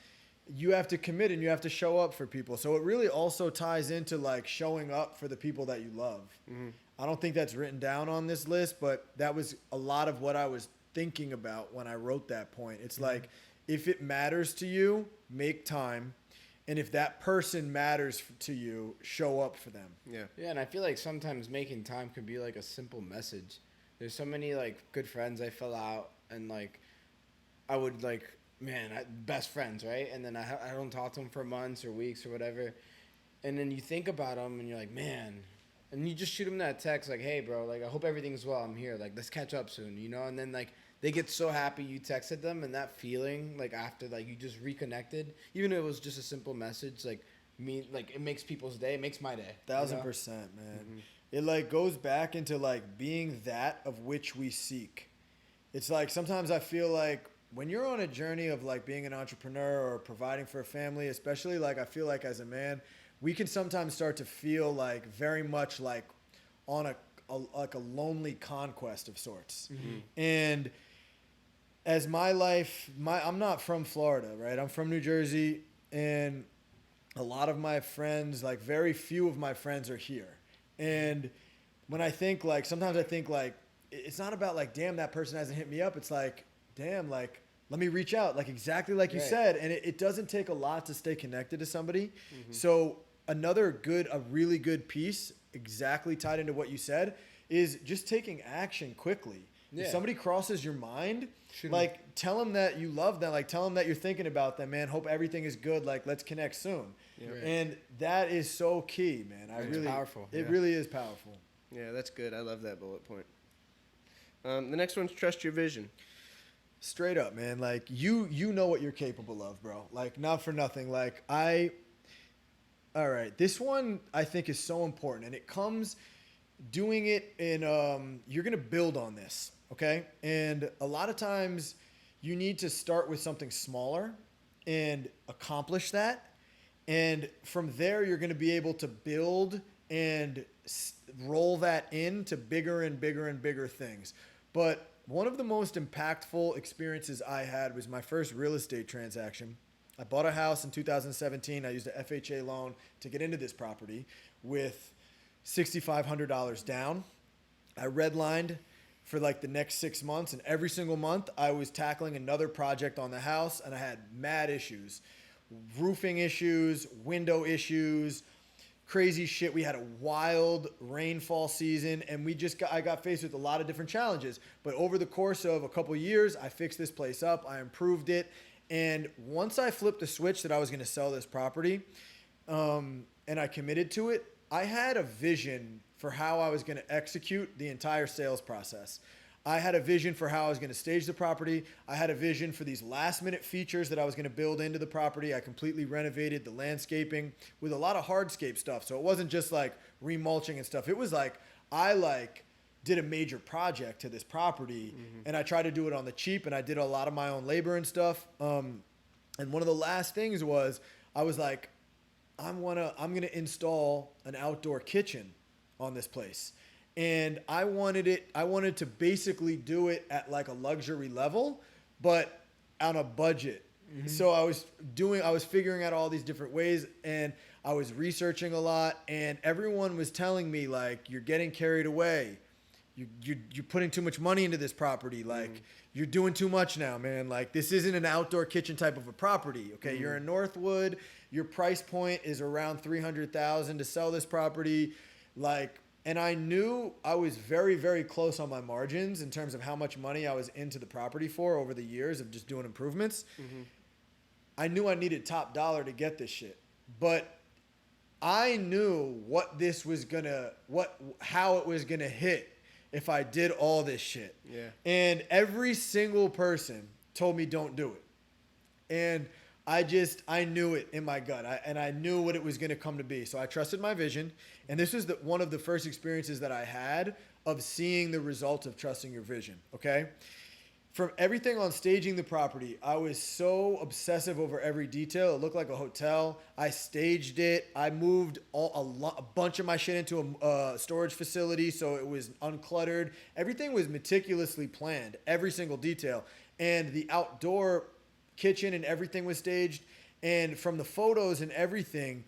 you have to commit and you have to show up for people. So it really also ties into like showing up for the people that you love. Mm-hmm. I don't think that's written down on this list, but that was a lot of what I was thinking about when I wrote that point. It's like, if it matters to you, make time. And if that person matters to you, show up for them. Yeah. Yeah, and I feel like sometimes making time could be like a simple message. There's so many like good friends I fell out, and like I would like, best friends, right? And then I don't talk to them for months or weeks or whatever. And then you think about them and you're like, man. And you just shoot them that text like, hey, bro, like, I hope everything's well. I'm here. Like, let's catch up soon, And then, like, they get so happy you texted them. And that feeling, like, after, like, you just reconnected, even if it was just a simple message, like, it makes people's day. It makes my day. 1000%, man. Mm-hmm. It, like, goes back into, like, being that of which we seek. It's like sometimes I feel like when you're on a journey of, like, being an entrepreneur or providing for a family, especially, like, I feel like as a man, we can sometimes start to feel like very much like on a lonely conquest of sorts. Mm-hmm. And as my life, I'm not from Florida, right? I'm from New Jersey, and a lot of my friends, like very few of my friends are here. And when I think like, sometimes I think like, it's not about like, damn, that person hasn't hit me up. It's like, damn, like, let me reach out, like exactly like you said. And it doesn't take a lot to stay connected to somebody. Mm-hmm. So a really good piece, exactly tied into what you said, is just taking action quickly. Yeah. If somebody crosses your mind, like tell them that you love them, like tell them that you're thinking about them, man. Hope everything is good. Like, let's connect soon. Yeah. Right. And that is so key, man. It's powerful. It really is powerful. Yeah, that's good. I love that bullet point. The next one's trust your vision. Straight up, man. Like you know what you're capable of, bro. Like, not for nothing. Like all right, this one I think is so important, and it comes doing it in, you're going to build on this, okay? And a lot of times you need to start with something smaller and accomplish that. And from there, you're going to be able to build and roll that into bigger and bigger and bigger things. But one of the most impactful experiences I had was my first real estate transaction. I bought a house in 2017. I used an FHA loan to get into this property with $6,500 down. I redlined for like the next 6 months, and every single month I was tackling another project on the house, and I had mad issues. Roofing issues, window issues, crazy shit. We had a wild rainfall season, and I got faced with a lot of different challenges. But over the course of a couple years, I fixed this place up. I improved it. And once I flipped the switch that I was going to sell this property, and I committed to it, I had a vision for how I was going to execute the entire sales process. I had a vision for how I was going to stage the property. I had a vision for these last-minute features that I was going to build into the property. I completely renovated the landscaping with a lot of hardscape stuff. So it wasn't just like remulching and stuff. It was like I did a major project to this property, and I tried to do it on the cheap, and I did a lot of my own labor and stuff. And one of the last things was I was like, I'm gonna install an outdoor kitchen on this place. and I wanted to basically do it at like a luxury level, but on a budget. So I was figuring out all these different ways, and I was researching a lot, and everyone was telling me like, you're getting carried away. You're putting too much money into this property. Like, you're doing too much now, man. Like, this isn't an outdoor kitchen type of a property. Okay. You're in Northwood. Your price point is around $300,000 to sell this property. Like, and I knew I was very, very close on my margins in terms of how much money I was into the property for over the years of just doing improvements. I knew I needed top dollar to get this shit, but I knew how it was gonna hit if I did all this shit. Yeah. And every single person told me don't do it. And I knew it in my gut. I knew what it was going to come to be. So I trusted my vision. And this was one of the first experiences that I had of seeing the result of trusting your vision. Okay. From everything on staging the property, I was so obsessive over every detail. It looked like a hotel. I staged it. I moved a bunch of my shit into a storage facility so it was uncluttered. Everything was meticulously planned, every single detail. And the outdoor kitchen and everything was staged. And from the photos and everything,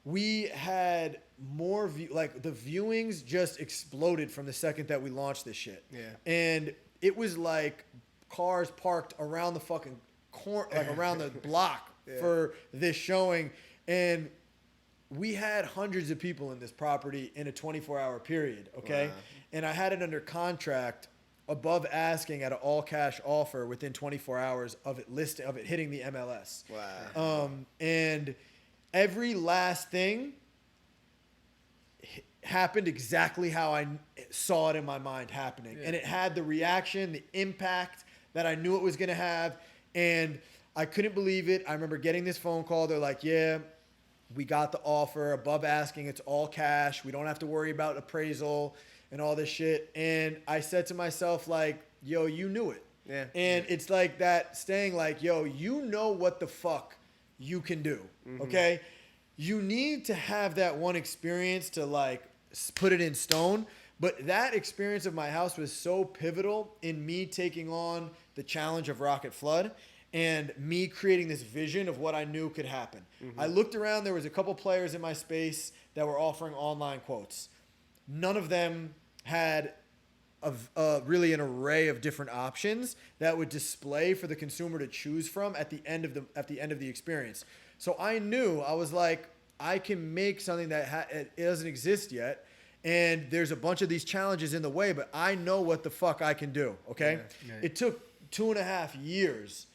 we had more like the viewings just exploded from the second that we launched this shit. Yeah. And it was like cars parked around the fucking corner, like around the block for this showing. And we had hundreds of people in this property in a 24-hour period. Okay. Wow. And I had it under contract above asking at an all cash offer within 24 hours of it hitting the MLS. Wow. And every last thing happened exactly how I saw it in my mind happening. Yeah. And it had the reaction, the impact that I knew it was going to have. And I couldn't believe it. I remember getting this phone call. They're like, yeah, we got the offer above asking. It's all cash. We don't have to worry about appraisal and all this shit. And I said to myself, like, yo, you knew it. Yeah. And it's like that staying like, yo, you know what the fuck you can do. Okay. You need to have that one experience to like put it in stone. But that experience of my house was so pivotal in me taking on the challenge of Rocket Flood and me creating this vision of what I knew could happen. I looked around. There was a couple players in my space that were offering online quotes. None of them had really an array of different options that would display for the consumer to choose from at the end of the experience. So I knew, I was like, I can make something that it doesn't exist yet. And there's a bunch of these challenges in the way, but I know what the fuck I can do. Okay. Yeah. It took 2.5 years.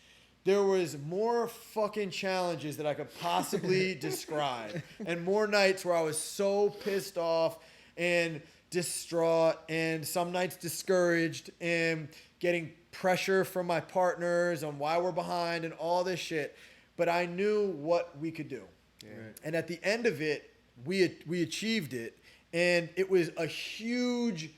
There was more fucking challenges that I could possibly describe, and more nights where I was so pissed off and distraught, and some nights discouraged, and getting pressure from my partners on why we're behind and all this shit. But I knew what we could do. Yeah. And at the end of it, we achieved it. And it was a huge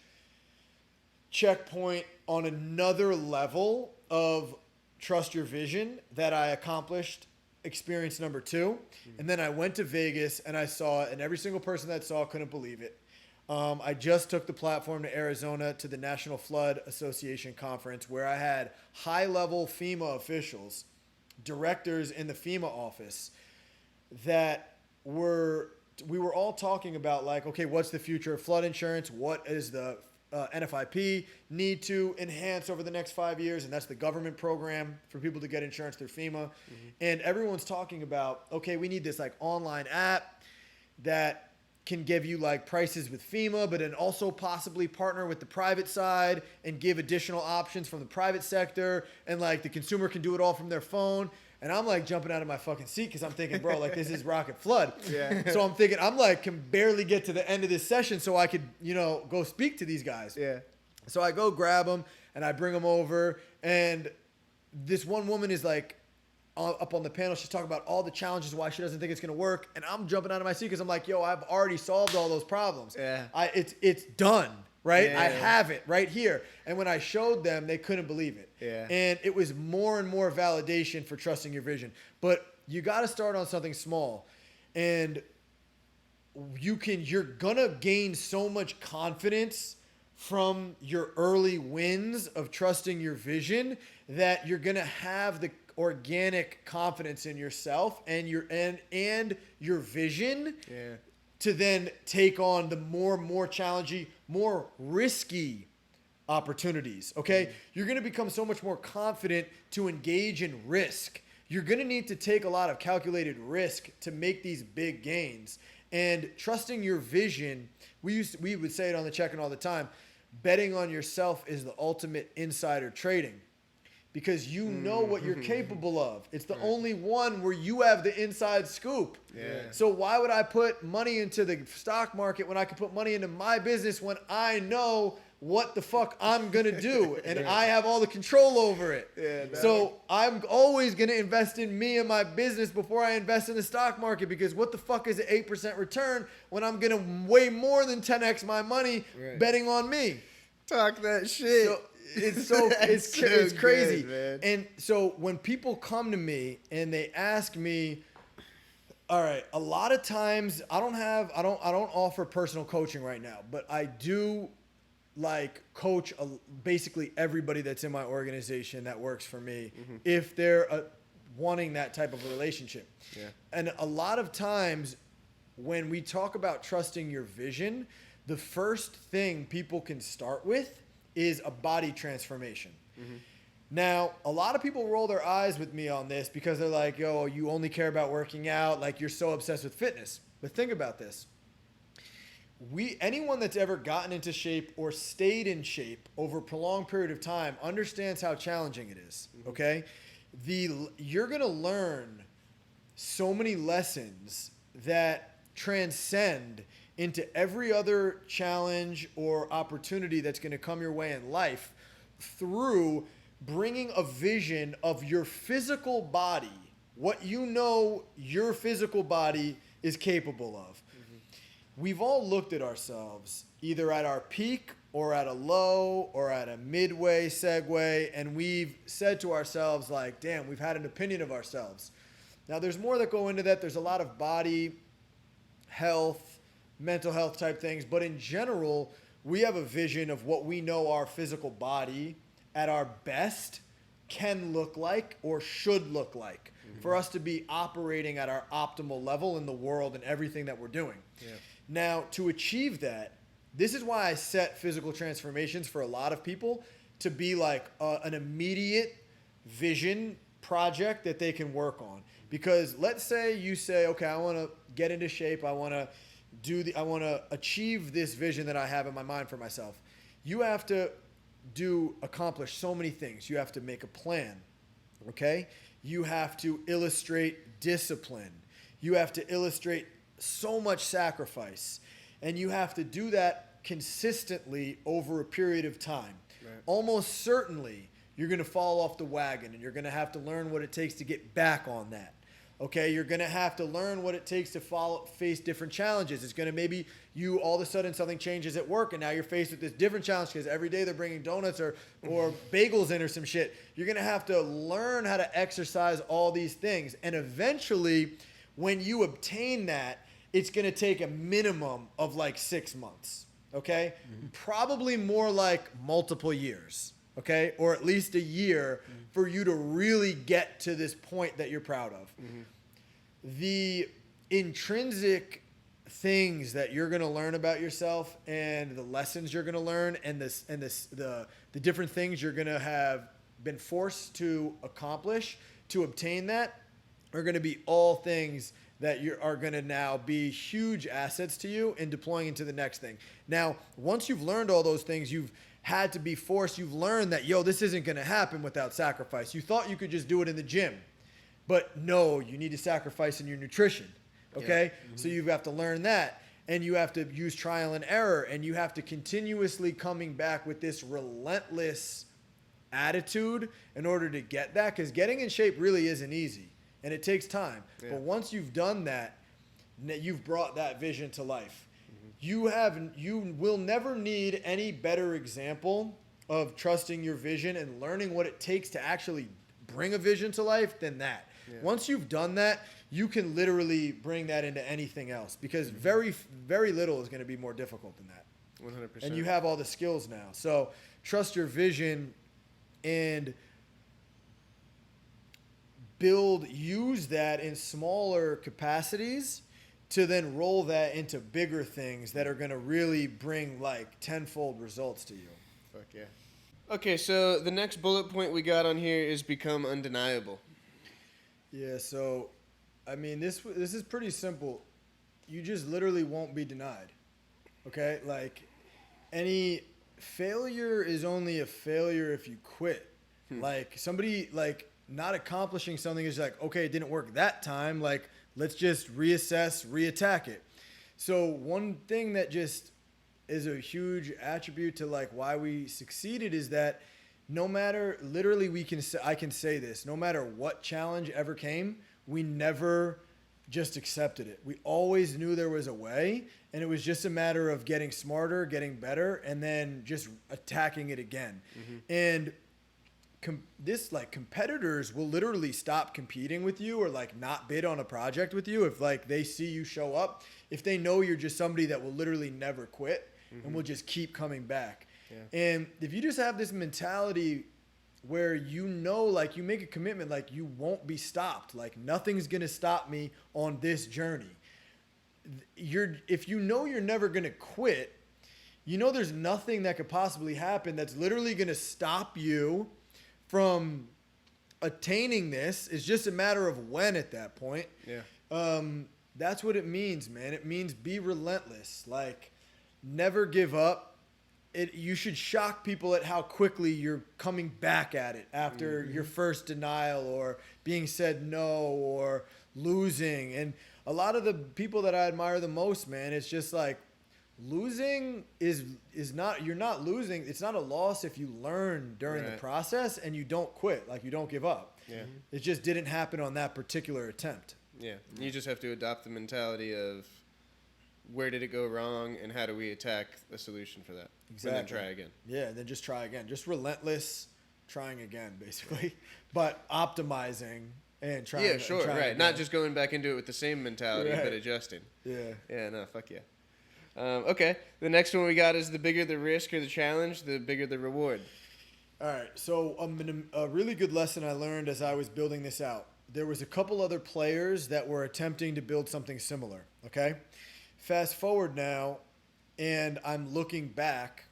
checkpoint on another level of trust your vision that I accomplished experience number 2. And then I went to Vegas and I saw it, and every single person that saw it couldn't believe it. I just took the platform to Arizona to the National Flood Association conference where I had high-level FEMA officials, directors in the FEMA office that we were all talking about like, okay, what's the future of flood insurance? What is the NFIP need to enhance over the next 5 years? And that's the government program for people to get insurance through FEMA. And everyone's talking about, okay, we need this like online app that can give you like prices with FEMA, but then also possibly partner with the private side and give additional options from the private sector. And like the consumer can do it all from their phone. And I'm like jumping out of my fucking seat because I'm thinking, bro, like this is Rocket Flood. Yeah. So I'm thinking, I'm like, can barely get to the end of this session so I could, go speak to these guys. Yeah. So I go grab them and I bring them over. And this one woman is like up on the panel. She's talking about all the challenges, why she doesn't think it's going to work. And I'm jumping out of my seat because I'm like, yo, I've already solved all those problems. Yeah. It's done. Right? Yeah. I have it right here. And when I showed them, they couldn't believe it. Yeah. And it was more and more validation for trusting your vision. But you got to start on something small. And you're going to gain so much confidence from your early wins of trusting your vision that you're going to have the organic confidence in yourself and your vision to then take on the more challenging, more risky opportunities. Okay? You're going to become so much more confident to engage in risk. You're going to need to take a lot of calculated risk to make these big gains. And trusting your vision, we would say it on the check-in all the time, betting on yourself is the ultimate insider trading because you know what you're capable of. It's the only one where you have the inside scoop. Yeah. So why would I put money into the stock market when I could put money into my business when I know what the fuck I'm going to do and I have all the control over it? Yeah, so I'm always going to invest in me and my business before I invest in the stock market because what the fuck is an 8% return when I'm going to way more than 10x my money betting on me? Talk that shit. So it's crazy. Good, man. And so when people come to me and they ask me, all right, a lot of times I don't offer personal coaching right now, but I do coach basically everybody that's in my organization that works for me if they're wanting that type of a relationship. Yeah. And a lot of times when we talk about trusting your vision, the first thing people can start with is a body transformation. Now, a lot of people roll their eyes with me on this because they're like, yo, you only care about working out, like you're so obsessed with fitness. But think about this. Anyone that's ever gotten into shape or stayed in shape over a prolonged period of time understands how challenging it is, okay? You're going to learn so many lessons that transcend into every other challenge or opportunity that's going to come your way in life through bringing a vision of your physical body, what you know your physical body is capable of. We've all looked at ourselves either at our peak or at a low or at a midway segue, and we've said to ourselves like, damn, we've had an opinion of ourselves. Now, there's more that go into that. There's a lot of body health, mental health type things, but in general, we have a vision of what we know our physical body at our best can look like or should look like for us to be operating at our optimal level in the world and everything that we're doing. Yeah. Now, to achieve that, this is why I set physical transformations for a lot of people to be like an immediate vision project that they can work on. Because let's say you say, okay, I want to get into shape. I want to achieve this vision that I have in my mind for myself. You have to accomplish so many things. You have to make a plan, okay? You have to illustrate discipline. You have to illustrate so much sacrifice. And you have to do that consistently over a period of time. Right. Almost certainly, you're going to fall off the wagon and you're going to have to learn what it takes to get back on that. Okay, you're going to have to learn what it takes to face different challenges. It's going to maybe you all of a sudden something changes at work and now you're faced with this different challenge because every day they're bringing donuts or bagels in or some shit. You're going to have to learn how to exercise all these things. And eventually, when you obtain that, it's going to take a minimum of like 6 months. Okay, probably more like multiple years. Okay, or at least a year for you to really get to this point that you're proud of. The intrinsic things that you're going to learn about yourself and the lessons you're going to learn and the different things you're going to have been forced to accomplish to obtain that are going to be all things that are going to now be huge assets to you in deploying into the next thing. Now, once you've learned all those things, you've had to be forced. You've learned that, this isn't going to happen without sacrifice. You thought you could just do it in the gym, but no, you need to sacrifice in your nutrition. Okay. Yeah. So you have to learn that, and you have to use trial and error, and you have to continuously coming back with this relentless attitude in order to get that. Cause getting in shape really isn't easy and it takes time. Yeah. But once you've done that, you've brought that vision to life. You will never need any better example of trusting your vision and learning what it takes to actually bring a vision to life than that. Yeah. Once you've done that, you can literally bring that into anything else because very, very little is going to be more difficult than that. 100%. And you have all the skills now. So trust your vision and use that in smaller capacities to then roll that into bigger things that are going to really bring like tenfold results to you. Fuck yeah. Okay, so the next bullet point we got on here is become undeniable. Yeah, so I mean this is pretty simple. You just literally won't be denied. Okay? Like any failure is only a failure if you quit. Like somebody like not accomplishing something is like, okay, it didn't work that time. Like, let's just reassess, reattack it. So one thing that just is a huge attribute to like why we succeeded is that no matter, literally I can say this, no matter what challenge ever came, we never just accepted it. We always knew there was a way, and it was just a matter of getting smarter, getting better, and then just attacking it again. And competitors will literally stop competing with you or like not bid on a project with you if like they see you show up, if they know you're just somebody that will literally never quit and will just keep coming back. And if you just have this mentality where you know, like you make a commitment, like you won't be stopped, like nothing's gonna stop me on this journey. If you know you're never gonna quit, you know there's nothing that could possibly happen that's literally gonna stop you from attaining this. It's just a matter of when at that point. That's what it means, man. It means be relentless. Like, never give up. You should shock people at how quickly you're coming back at it after your first denial or being said no or losing. And a lot of the people that I admire the most, man, it's just like, losing is not, you're not losing. It's not a loss if you learn during the process and you don't quit, like you don't give up. It just didn't happen on that particular attempt. You just have to adopt the mentality of where did it go wrong and how do we attack a solution for that. Exactly. And then try again. Yeah, and then just try again. Just relentless trying again, basically. But optimizing and trying. Yeah, sure, trying right. again. Not just going back into it with the same mentality, but adjusting. Yeah, no, fuck yeah. Okay, the next one we got is the bigger the risk or the challenge, the bigger the reward. All right, so a really good lesson I learned as I was building this out. There was a couple other players that were attempting to build something similar, okay? Fast forward now, and I'm looking back,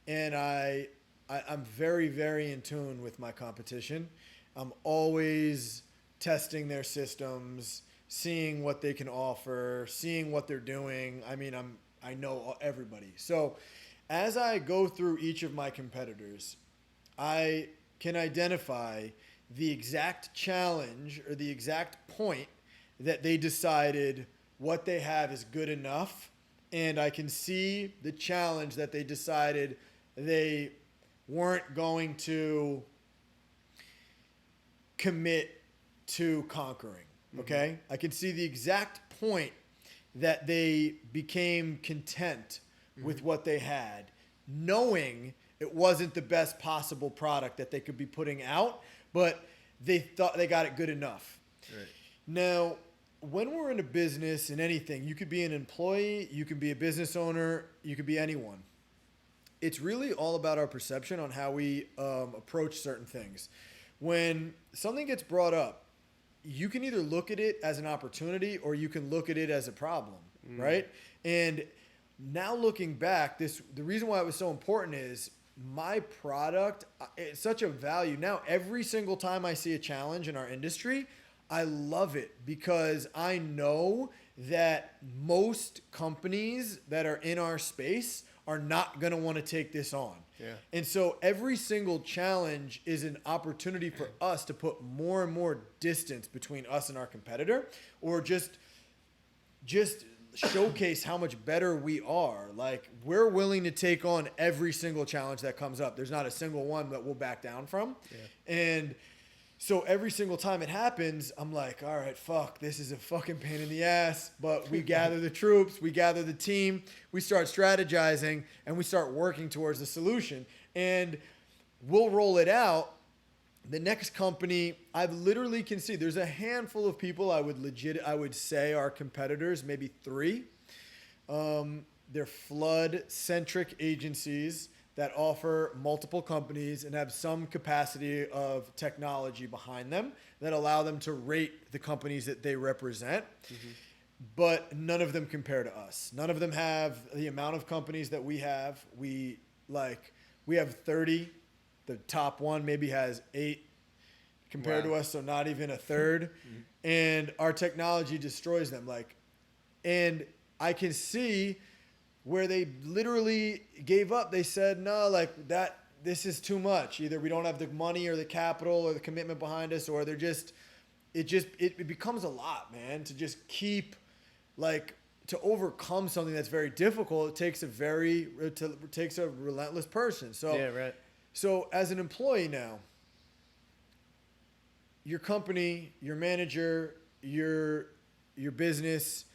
and I'm very, very in tune with my competition. I'm always testing their systems, seeing what they can offer, seeing what they're doing. I mean, I know everybody. So as I go through each of my competitors, I can identify the exact challenge or the exact point that they decided what they have is good enough. And I can see the challenge that they decided they weren't going to commit to conquering. Okay? I can see the exact point that they became content with what they had, knowing it wasn't the best possible product that they could be putting out, but they thought they got it good enough. Right. Now, when we're in a business and anything, you could be an employee, you can be a business owner, you could be anyone. It's really all about our perception on how we approach certain things. When something gets brought up, you can either look at it as an opportunity or you can look at it as a problem, right? And now looking back, the reason why it was so important is my product, it's such a value. Now, every single time I see a challenge in our industry, I love it because I know that most companies that are in our space are not going to want to take this on. Yeah. And so every single challenge is an opportunity for us to put more and more distance between us and our competitor, or just showcase how much better we are. Like, we're willing to take on every single challenge that comes up. There's not a single one that we'll back down from. Yeah. And so every single time it happens, I'm like, all right, fuck, this is a fucking pain in the ass. But we gather the troops, we gather the team, we start strategizing, and we start working towards the solution. And we'll roll it out. The next company, I've literally can see there's a handful of people I would say are competitors, maybe 3. they're flood-centric agencies that offer multiple companies and have some capacity of technology behind them that allow them to rate the companies that they represent. But none of them compare to us. None of them have the amount of companies that we have. We have 30. The top one maybe has 8 compared to us, so not even a third. And our technology destroys them. And I can see where they literally gave up. They said, no, this is too much. Either we don't have the money or the capital or the commitment behind us, or it becomes a lot, man, to just keep to overcome something that's very difficult. It takes a relentless person. So Yeah, right. So as an employee now, your company, your manager, your business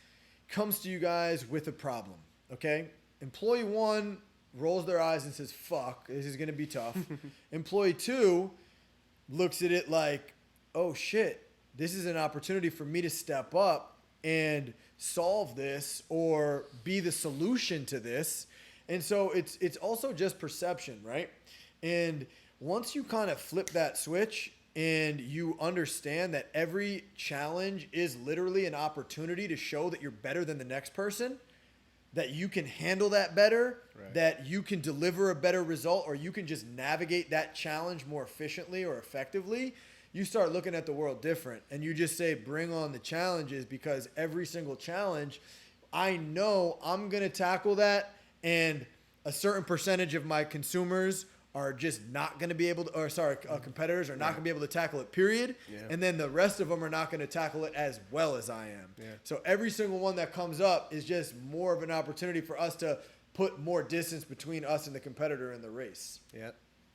comes to you guys with a problem, okay? Employee 1 rolls their eyes and says, fuck, this is going to be tough. Employee 2 looks at it like, oh shit, this is an opportunity for me to step up and solve this or be the solution to this. And so it's also just perception, right? And once you kind of flip that switch and you understand that every challenge is literally an opportunity to show that you're better than the next person, that you can handle that better, Right. that you can deliver a better result, or you can just navigate that challenge more efficiently or effectively, you start looking at the world different. And you just say, bring on the challenges, because every single challenge, I know I'm going to tackle that, and a certain percentage of my consumers are just not going to be able to, competitors are not going to be able to tackle it, period. Yeah. And then the rest of them are not going to tackle it as well as I am. Yeah. So every single one that comes up is just more of an opportunity for us to put more distance between us and the competitor in the race. Yeah.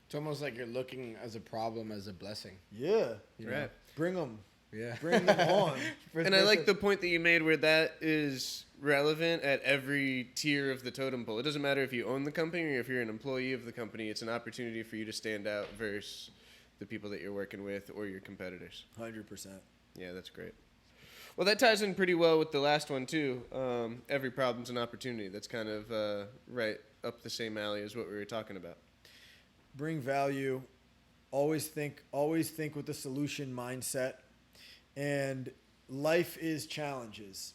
It's almost like you're looking as a problem as a blessing. Yeah. You know? Right. Bring them. Yeah. Bring them on. And I like the point that you made where that is relevant at every tier of the totem pole. It doesn't matter if you own the company or if you're an employee of the company. It's an opportunity for you to stand out versus the people that you're working with or your competitors. 100%. Yeah, that's great. Well, that ties in pretty well with the last one, too. Every problem's an opportunity. That's kind of right up the same alley as what we were talking about. Bring value. Always think with the solution mindset. And life is challenges.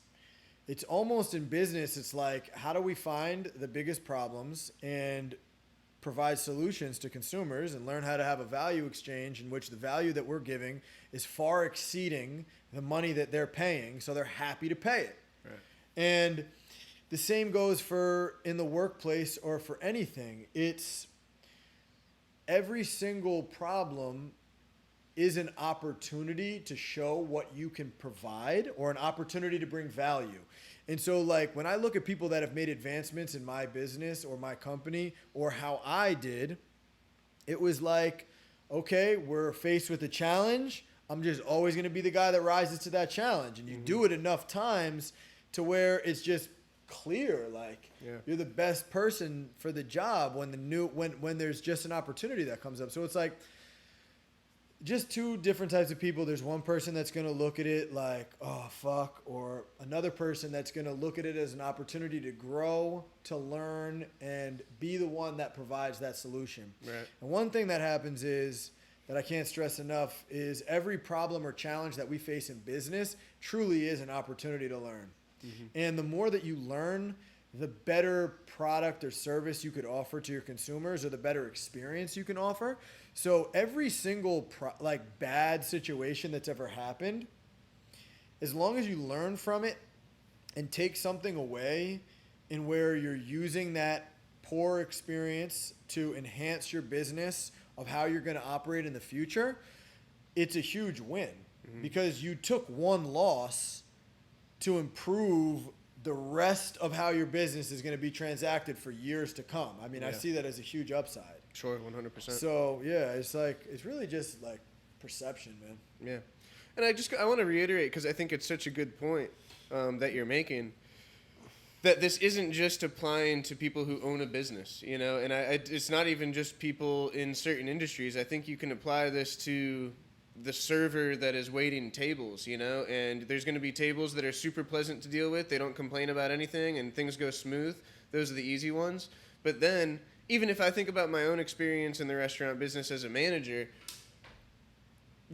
It's almost in business, it's like, how do we find the biggest problems and provide solutions to consumers and learn how to have a value exchange in which the value that we're giving is far exceeding the money that they're paying, so they're happy to pay it. Right. And the same goes for in the workplace or for anything. It's every single problem is an opportunity to show what you can provide or an opportunity to bring value. And so when I look at people that have made advancements in my business or my company or how I did, it was like, okay, we're faced with a challenge. I'm just always going to be the guy that rises to that challenge. And you do it enough times to where it's just clear, you're the best person for the job when there's just an opportunity that comes up. So it's like, just two different types of people. There's one person that's going to look at it like, oh, fuck, or another person that's going to look at it as an opportunity to grow, to learn, and be the one that provides that solution. Right. And one thing that happens is, that I can't stress enough, is every problem or challenge that we face in business truly is an opportunity to learn. And the more that you learn, the better product or service you could offer to your consumers, or the better experience you can offer. So every single bad situation that's ever happened, as long as you learn from it and take something away in where you're using that poor experience to enhance your business of how you're going to operate in the future, it's a huge win because you took one loss to improve the rest of how your business is going to be transacted for years to come. I mean, I see that as a huge upside. Sure, 100%. So yeah, it's really just like perception, man. Yeah. And I want to reiterate, because I think it's such a good point that you're making, that this isn't just applying to people who own a business, and it's not even just people in certain industries. I think you can apply this to the server that is waiting tables, and there's going to be tables that are super pleasant to deal with. They don't complain about anything and things go smooth. Those are the easy ones. But then, even if I think about my own experience in the restaurant business as a manager,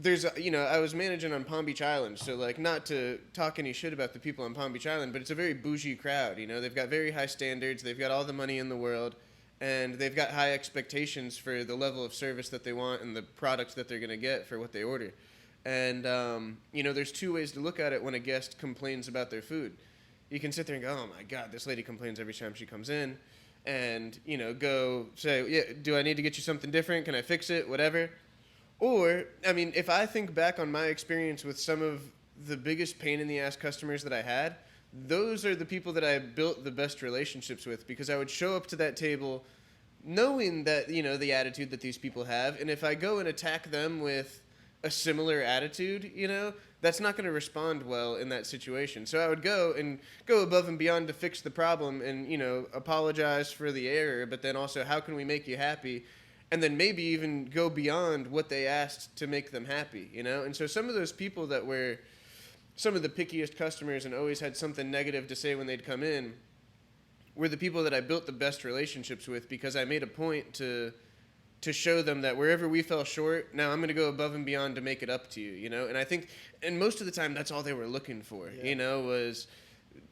I was managing on Palm Beach Island, so like not to talk any shit about the people on Palm Beach Island, but it's a very bougie crowd. They've got very high standards, they've got all the money in the world, and they've got high expectations for the level of service that they want and the products that they're going to get for what they order. And there's two ways to look at it when a guest complains about their food. You can sit there and go, oh my God, this lady complains every time she comes in, and go say, yeah, do I need to get you something different? Can I fix it? Whatever. Or, if I think back on my experience with some of the biggest pain in the ass customers that I had, those are the people that I built the best relationships with, because I would show up to that table knowing that, the attitude that these people have. And if I go and attack them with a similar attitude, that's not going to respond well in that situation. So I would go above and beyond to fix the problem and, apologize for the error, but then also, how can we make you happy? And then maybe even go beyond what they asked to make them happy, And so some of those people that were some of the pickiest customers and always had something negative to say when they'd come in were the people that I built the best relationships with, because I made a point to show them that wherever we fell short, now I'm going to go above and beyond to make it up to you, And I think, and most of the time, that's all they were looking for, was,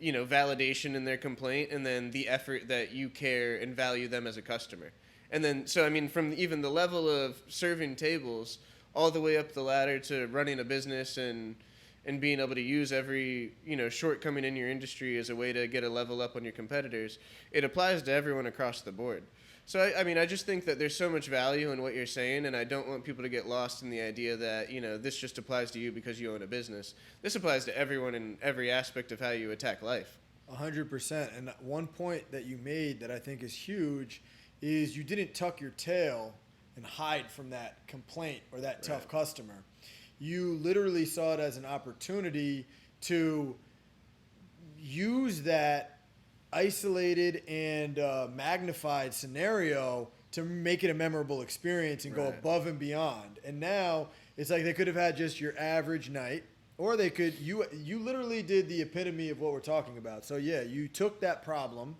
validation in their complaint, and then the effort that you care and value them as a customer. And then, from even the level of serving tables all the way up the ladder to running a business and being able to use every, shortcoming in your industry as a way to get a level up on your competitors, it applies to everyone across the board. So, I just think that there's so much value in what you're saying, and I don't want people to get lost in the idea that, this just applies to you because you own a business. This applies to everyone in every aspect of how you attack life. 100%. And one point that you made that I think is huge is you didn't tuck your tail and hide from that complaint or that tough customer. You literally saw it as an opportunity to use that isolated and magnified scenario to make it a memorable experience and go above and beyond. And now it's like they could have had just your average night, or they could, you literally did the epitome of what we're talking about. So yeah, you took that problem,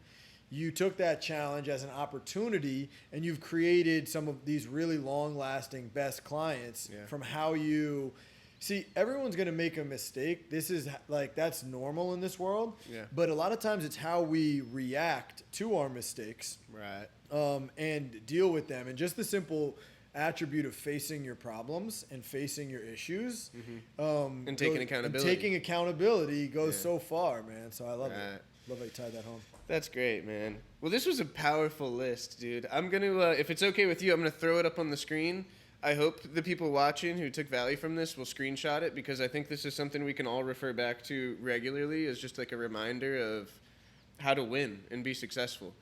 you took that challenge as an opportunity, and you've created some of these really long-lasting best clients from how you see. Everyone's going to make a mistake. This is like, that's normal in this world. Yeah. But a lot of times it's how we react to our mistakes, and deal with them. And just the simple attribute of facing your problems and facing your issues, and taking accountability. Taking accountability goes so far, man. So I love it. Love how you tied that home. That's great, man. Well, this was a powerful list, dude. I'm going to, if it's okay with you, I'm going to throw it up on the screen. I hope the people watching who took value from this will screenshot it, because I think this is something we can all refer back to regularly as just like a reminder of how to win and be successful.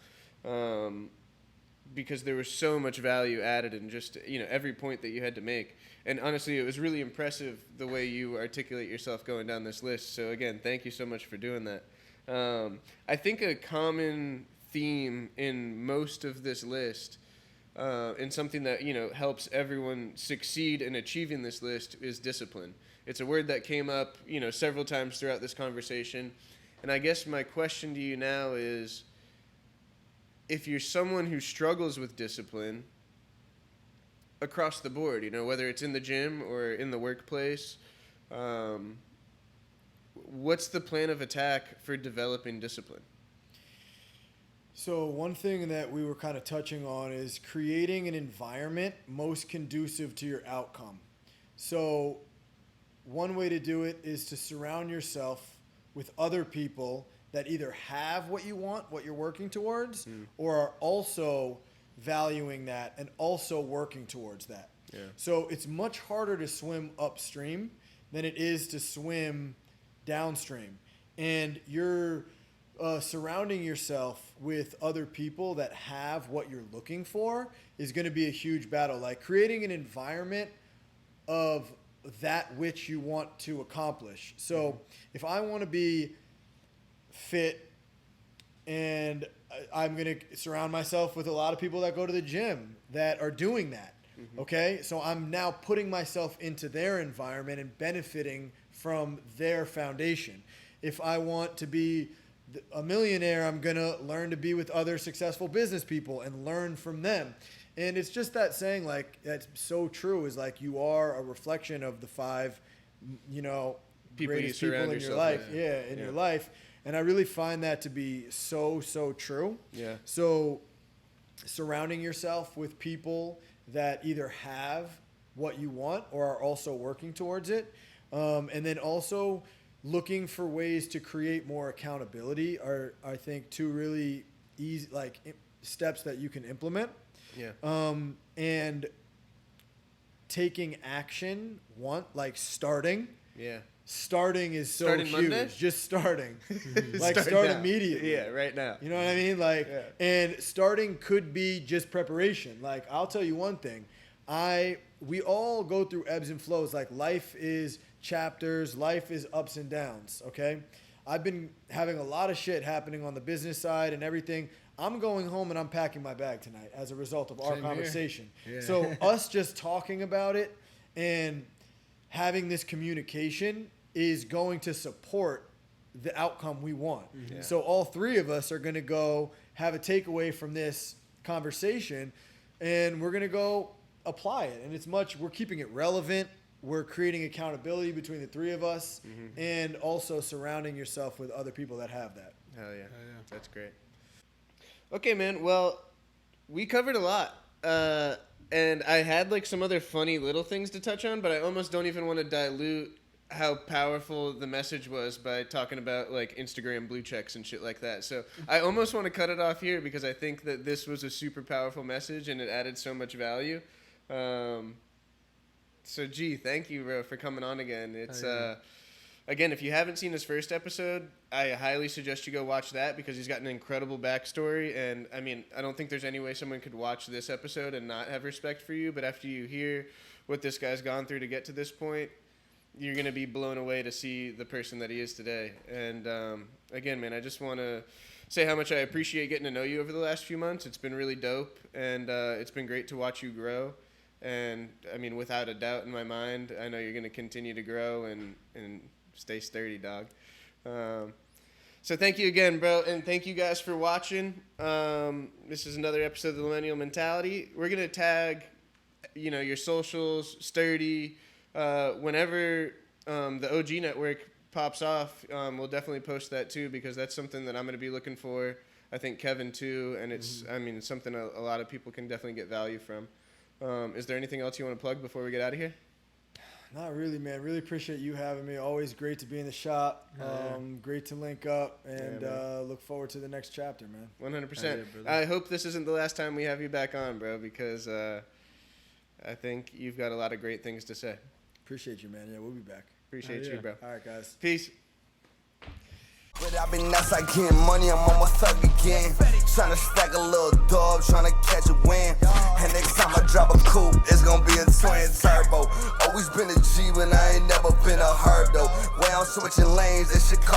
Because there was so much value added in just, every point that you had to make. And honestly, it was really impressive the way you articulate yourself going down this list. So again, thank you so much for doing that. I think a common theme in most of this list, and something that, helps everyone succeed in achieving this list, is discipline. It's a word that came up, several times throughout this conversation. And I guess my question to you now is, if you're someone who struggles with discipline across the board, whether it's in the gym or in the workplace, what's the plan of attack for developing discipline? So one thing that we were kind of touching on is creating an environment most conducive to your outcome. So one way to do it is to surround yourself with other people that either have what you want, what you're working towards, or are also valuing that and also working towards that. Yeah. So it's much harder to swim upstream than it is to swim downstream. And you're surrounding yourself with other people that have what you're looking for is going to be a huge battle. Like creating an environment of that which you want to accomplish. So if I want to be fit, and I'm going to surround myself with a lot of people that go to the gym that are doing that. Okay. So I'm now putting myself into their environment and benefiting from their foundation. If I want to be a millionaire, I'm going to learn to be with other successful business people and learn from them. And it's just that saying, like, that's so true, is like you are a reflection of the 5, People greatest you people surround in your yourself life. with. Yeah, in your life. And I really find that to be so, so true. Yeah. So surrounding yourself with people that either have what you want or are also working towards it. And then also looking for ways to create more accountability are, I think, 2 really easy, like, steps that you can implement. Yeah. And taking action, starting. Yeah. Starting is so Starting huge. Monday? Just starting. Like, Start start now. immediately. Yeah, right now. You know what I mean? Like, Yeah. and starting could be just preparation. Like, I'll tell you one thing. We all go through ebbs and flows. Like, life is chapters. Life is ups and downs, okay? I've been having a lot of shit happening on the business side and everything. I'm going home and I'm packing my bag tonight as a result of our Same conversation. here. Yeah. So us just talking about it and having this communication is going to support the outcome we want. Yeah. So all 3 of us are going to go have a takeaway from this conversation, and we're going to go apply it. And we're keeping it relevant. We're creating accountability between the 3 of us, and also surrounding yourself with other people that have that. Hell yeah. yeah. That's great. Okay, man. Well, we covered a lot. And I had like some other funny little things to touch on, but I almost don't even want to dilute how powerful the message was by talking about like Instagram blue checks and shit like that. So I almost want to cut it off here because I think that this was a super powerful message and it added so much value. So G, thank you, bro, for coming on again. It's again, if you haven't seen his first episode, I highly suggest you go watch that because he's got an incredible backstory. And I mean, I don't think there's any way someone could watch this episode and not have respect for you. But after you hear what this guy's gone through to get to this point, you're going to be blown away to see the person that he is today. And again, man, I just want to say how much I appreciate getting to know you over the last few months. It's been really dope, and it's been great to watch you grow. And, I mean, without a doubt in my mind, I know you're going to continue to grow and stay sturdy, dog. So thank you again, bro, and thank you guys for watching. This is another episode of the Millennial Mentality. We're going to tag, your socials, Sturdy. Whenever the OG network pops off, we'll definitely post that too because that's something that I'm going to be looking for. I think Kevin too, and it's something a lot of people can definitely get value from. Is there anything else you want to plug before we get out of here? Not really, man. Really appreciate you having me. Always great to be in the shop. Great to link up, and look forward to the next chapter, man. 100%. I hope this isn't the last time we have you back on, bro, because I think you've got a lot of great things to say. Appreciate you, man. Yeah, we'll be back. Appreciate you, bro. All right, guys. Peace. But I've been outside getting money, I'm on my thug again. Tryna stack a little dub, tryna catch a win. And next time I drop a coupe, it's gonna be a twin turbo. Always been a G when I ain't never been a herb though. Way I'm switching lanes, it should cost